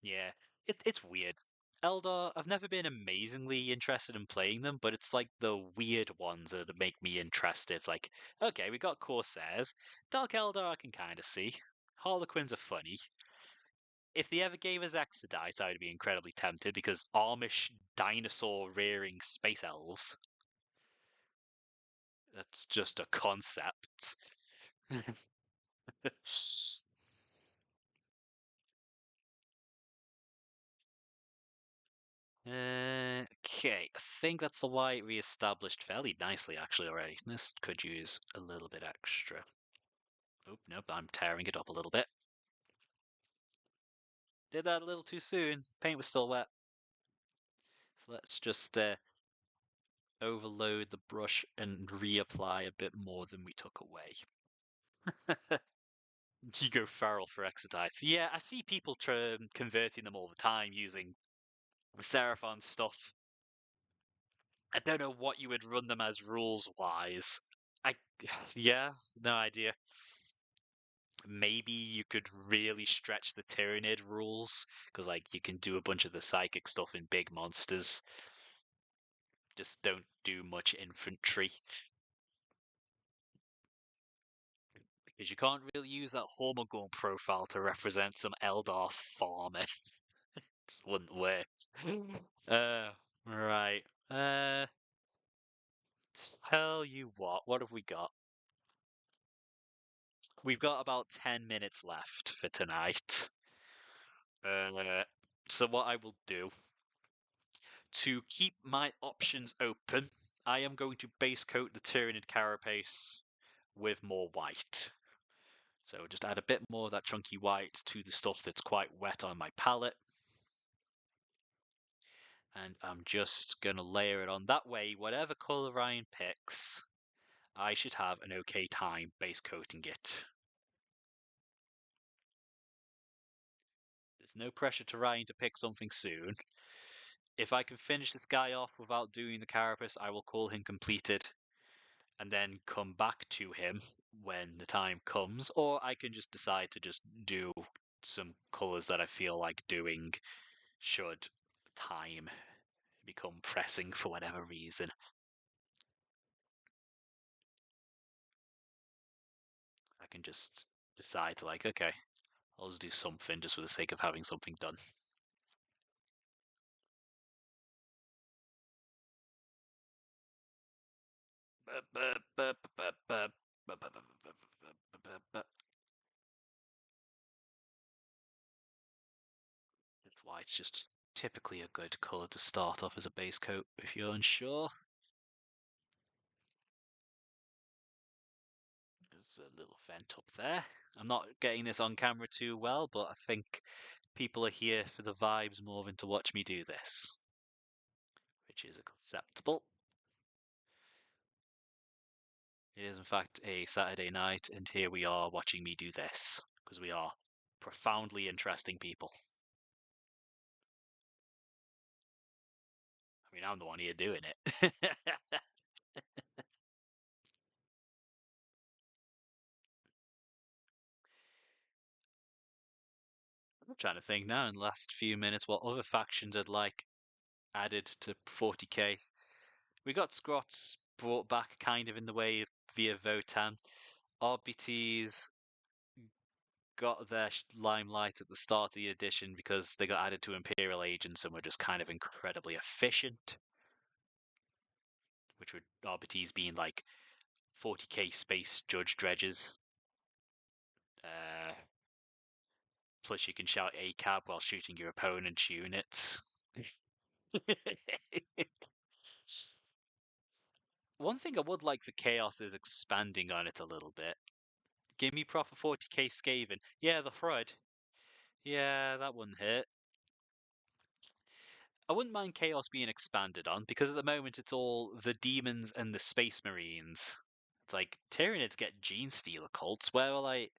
Yeah, it's weird. Eldar, I've never been amazingly interested in playing them, but it's like the weird ones that make me interested. Like, okay, we got Corsairs. Dark Eldar I can kind of see. Harlequins are funny. If they ever gave us Exodite, I would be incredibly tempted because Amish dinosaur rearing space elves. That's just a concept. Okay, I think that's the white re-established fairly nicely actually already. This could use a little bit extra. Oh, nope, I'm tearing it up a little bit. Did that a little too soon. Paint was still wet. So let's just overload the brush and reapply a bit more than we took away. You go feral for Exodites. Yeah, I see people converting them all the time using Seraphon stuff. I don't know what you would run them as rules wise. I yeah, no idea. Maybe you could really stretch the Tyranid rules because like you can do a bunch of the psychic stuff in big monsters. Just don't do much infantry because you can't really use that Hormagorn profile to represent some Eldar farmer. Just wouldn't work. uh, right. Tell you what have we got? We've got about 10 minutes left for tonight. Uh, so what I will do to keep my options open, I am going to base coat the Tyranid carapace with more white. So just add a bit more of that chunky white to the stuff that's quite wet on my palette. And I'm just going to layer it on. That way, whatever color Ryan picks, I should have an okay time base coating it. There's no pressure to Ryan to pick something soon. If I can finish this guy off without doing the carapace, I will call him completed. and then come back to him when the time comes, or I can just decide to just do some colors that I feel like doing should time become pressing for whatever reason. I can just decide to like, okay, I'll just do something just for the sake of having something done. That's why it's just typically a good colour to start off as a base coat if you're unsure. There's a little vent up there. I'm not getting this on camera too well, but I think people are here for the vibes more than to watch me do this, which is acceptable. It is, in fact, a Saturday night, and here we are watching me do this because we are profoundly interesting people. I mean, I'm the one here doing it. I'm trying to think now in the last few minutes what other factions had like added to 40k. We got Scrots brought back kind of in the way via Votan. RBTs got their limelight at the start of the edition because they got added to Imperial Agents and were just kind of incredibly efficient. Which would RBTs being like 40k space judge dredges. Uh, Plus, you can shout ACAB while shooting your opponent's units. One thing I would like for Chaos is expanding on it a little bit. Give me proper 40k Skaven. Yeah, the Flood. Yeah, that wouldn't hit. I wouldn't mind Chaos being expanded on, because at the moment it's all the demons and the Space Marines. It's like, Tyranids get Genestealer cults, where like,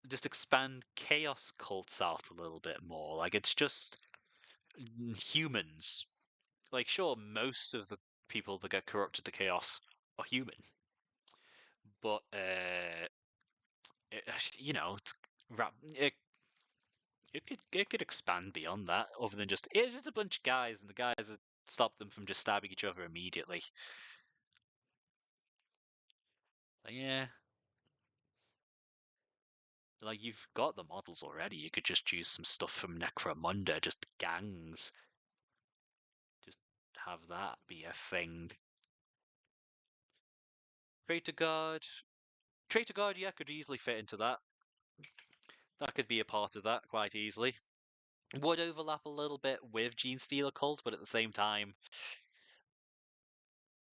just expand Chaos cults out a little bit more. Like, it's just humans. Like, sure, most of the people that get corrupted to Chaos are human, but, it, you know, it could expand beyond that, other than just it's just a bunch of guys, and the guys that stop them from just stabbing each other immediately. So, yeah, like you've got the models already. You could just use some stuff from Necromunda, just gangs. Just have that be a thing. Traitor Guard, Traitor Guard, yeah, could easily fit into that. That could be a part of that quite easily. Would overlap a little bit with Genestealer Cult, but at the same time,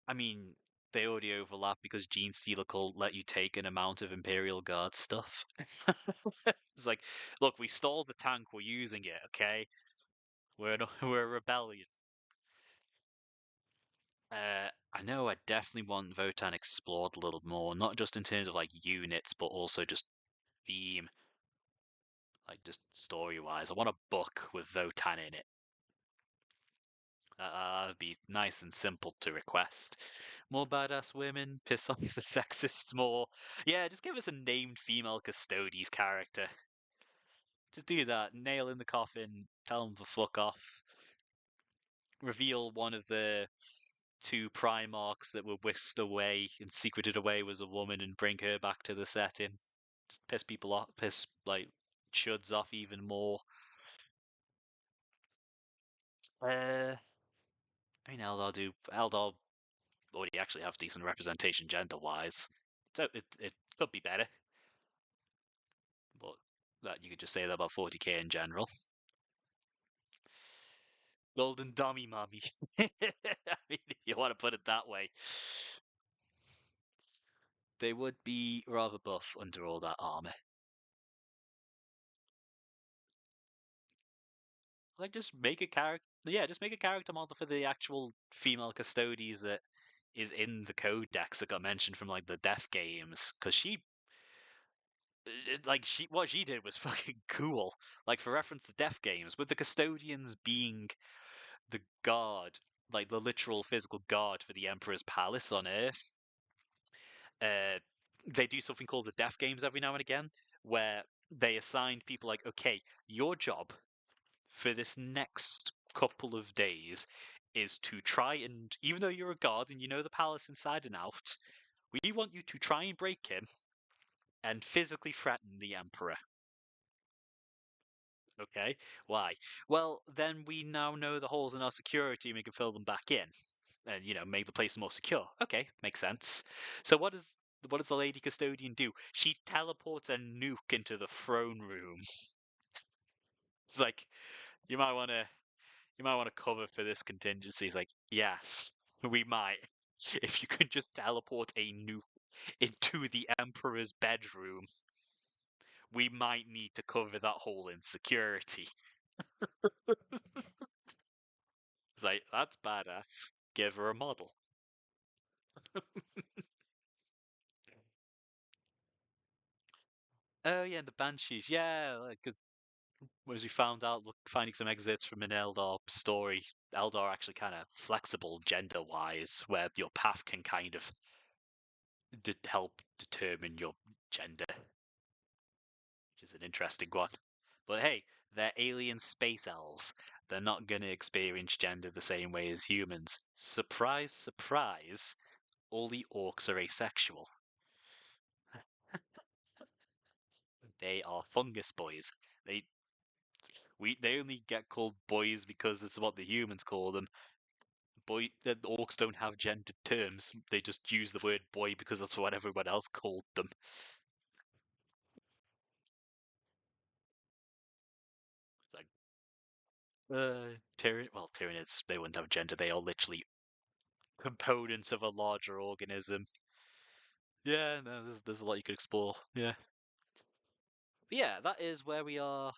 I mean, they already overlap because Genestealer Cult let you take an amount of Imperial Guard stuff. It's like, look, we stole the tank, we're using it, okay? We're a rebellion. I know I definitely want Votan explored a little more, not just in terms of like units, but also just theme, like just story-wise. I want a book with Votan in it. That'd be nice and simple to request. More badass women, piss off the sexists more. Yeah, just give us a named female Custodes character. Just do that. Nail in the coffin, tell them to fuck off. Reveal one of the two Primarchs that were whisked away and secreted away was a woman and bring her back to the setting. Just piss people off, piss like chuds off even more. I mean, Eldar already actually have decent representation gender-wise, so it could be better. But that you could just say that about 40k in general. Golden dummy mommy. I mean, if you want to put it that way. They would be rather buff under all that armor. Like, just make a character. Yeah, just make a character model for the actual female Custodes that is in the codex that got mentioned from like the Death games, because what she did was fucking cool. Like, for reference, the Death games with the custodians being the guard, like the literal physical guard for the Emperor's palace on Earth. uh, they do something called the Death Games every now and again, where they assign people like, okay, your job for this next couple of days is to try and, even though you're a guard and you know the palace inside and out, we want you to try and break in and physically threaten the emperor. Okay, why? Well, then we now know the holes in our security and we can fill them back in, and make the place more secure. Okay, makes sense. So what does the lady custodian do? She teleports a nuke into the throne room. It's like you might want to cover for this contingency. It's like, yes, we might. If you can just teleport a nuke into the emperor's bedroom, we might need to cover that hole in security. It's like, that's badass. Give her a model. Oh yeah, the Banshees. Yeah, because as we found out, finding some excerpts from an Eldar story, Eldar are actually kind of flexible gender-wise, where your path can kind of help determine your gender, which is an interesting one. But hey, they're alien space elves. They're not going to experience gender the same way as humans. Surprise, surprise, all the orcs are asexual. They are fungus boys. They they only get called boys because it's what the humans call them. Boy, the orcs don't have gendered terms. They just use the word boy because that's what everyone else called them. It's like Tyranids, they wouldn't have gender. They are literally components of a larger organism. Yeah, no, there's a lot you could explore. Yeah, but yeah, that is where we are.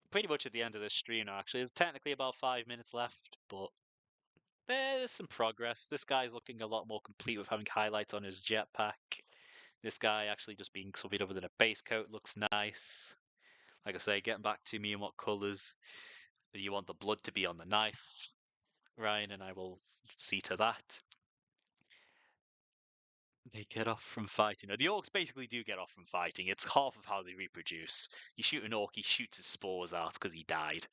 Pretty much at the end of this stream now. Actually, there's technically about 5 minutes left, but there's some progress. This guy's looking a lot more complete with having highlights on his jetpack. This guy actually just being something other than a base coat looks nice. Like I say, getting back to me and what colours you want the blood to be on the knife, Ryan, and I will see to that. They get off from fighting. Now, the orcs basically do get off from fighting. It's half of how they reproduce. You shoot an orc, he shoots his spores out because he died.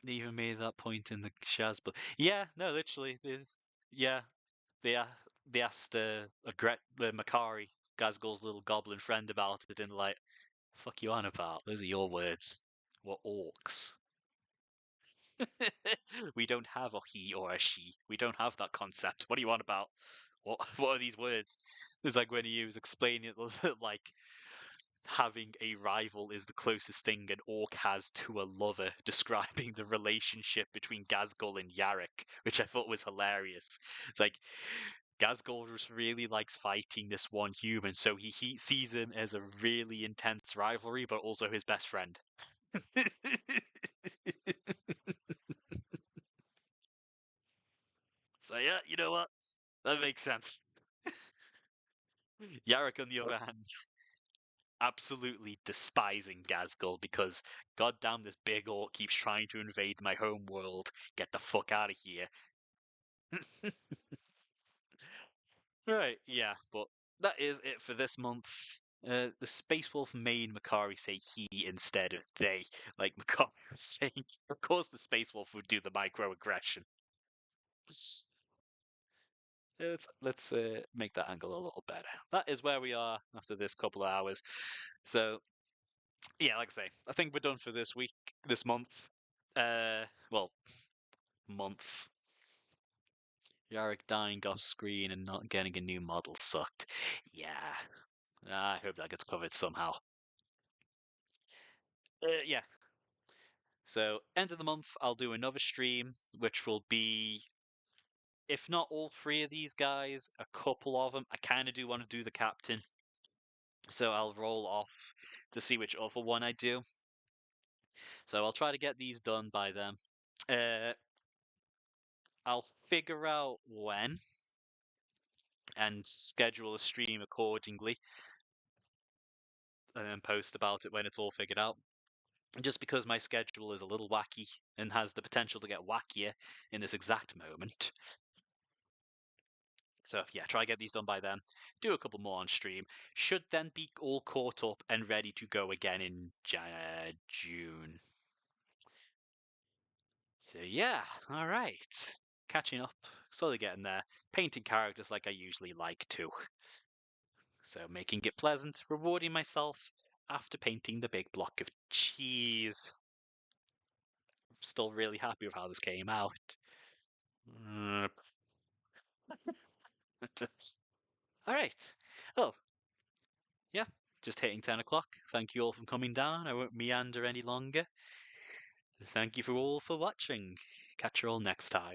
They even made that point in the Shaz book. Yeah, no, literally. Yeah, they they asked Makari, Gazgul's little goblin friend, about it, and like, fuck you on about? Those are your words. We're orcs. We don't have a he or a she. We don't have that concept. What do you want about? What are these words? It's like when he was explaining it, like having a rival is the closest thing an orc has to a lover, describing the relationship between Gazgul and Yarrick, which I thought was hilarious. It's like Gazgul just really likes fighting this one human, so he sees him as a really intense rivalry, but also his best friend. So yeah, you know what? That makes sense. Yarrick, on the other hand, absolutely despising Gazgul because goddamn this big orc keeps trying to invade my home world. Get the fuck out of here. Right, yeah, but that is it for this month. The Space Wolf made Makari say he instead of they. Like Makari was saying, of course the Space Wolf would do the microaggression. Let's make that angle a little better. That is where we are after this couple of hours. So yeah, like I say, I think we're done for this week, this month. Well, month. Yarrick dying off screen and not getting a new model sucked. Yeah, I hope that gets covered somehow. Yeah. So end of the month, I'll do another stream, which will be, if not all three of these guys, a couple of them. I kind of do want to do the captain, so I'll roll off to see which other one I do. So I'll try to get these done by then. Uh, I'll figure out when and schedule a stream accordingly, and then post about it when it's all figured out. Just because my schedule is a little wacky and has the potential to get wackier in this exact moment. So yeah, try get these done by then. Do a couple more on stream. Should then be all caught up and ready to go again in June. So yeah, all right. Catching up, slowly getting there. Painting characters like I usually like to. So making it pleasant, rewarding myself after painting the big block of cheese. Still really happy with how this came out. Uh, all right. Oh, yeah, just hitting 10 o'clock. Thank you all for coming down. I won't meander any longer. Thank you for all for watching. Catch you all next time.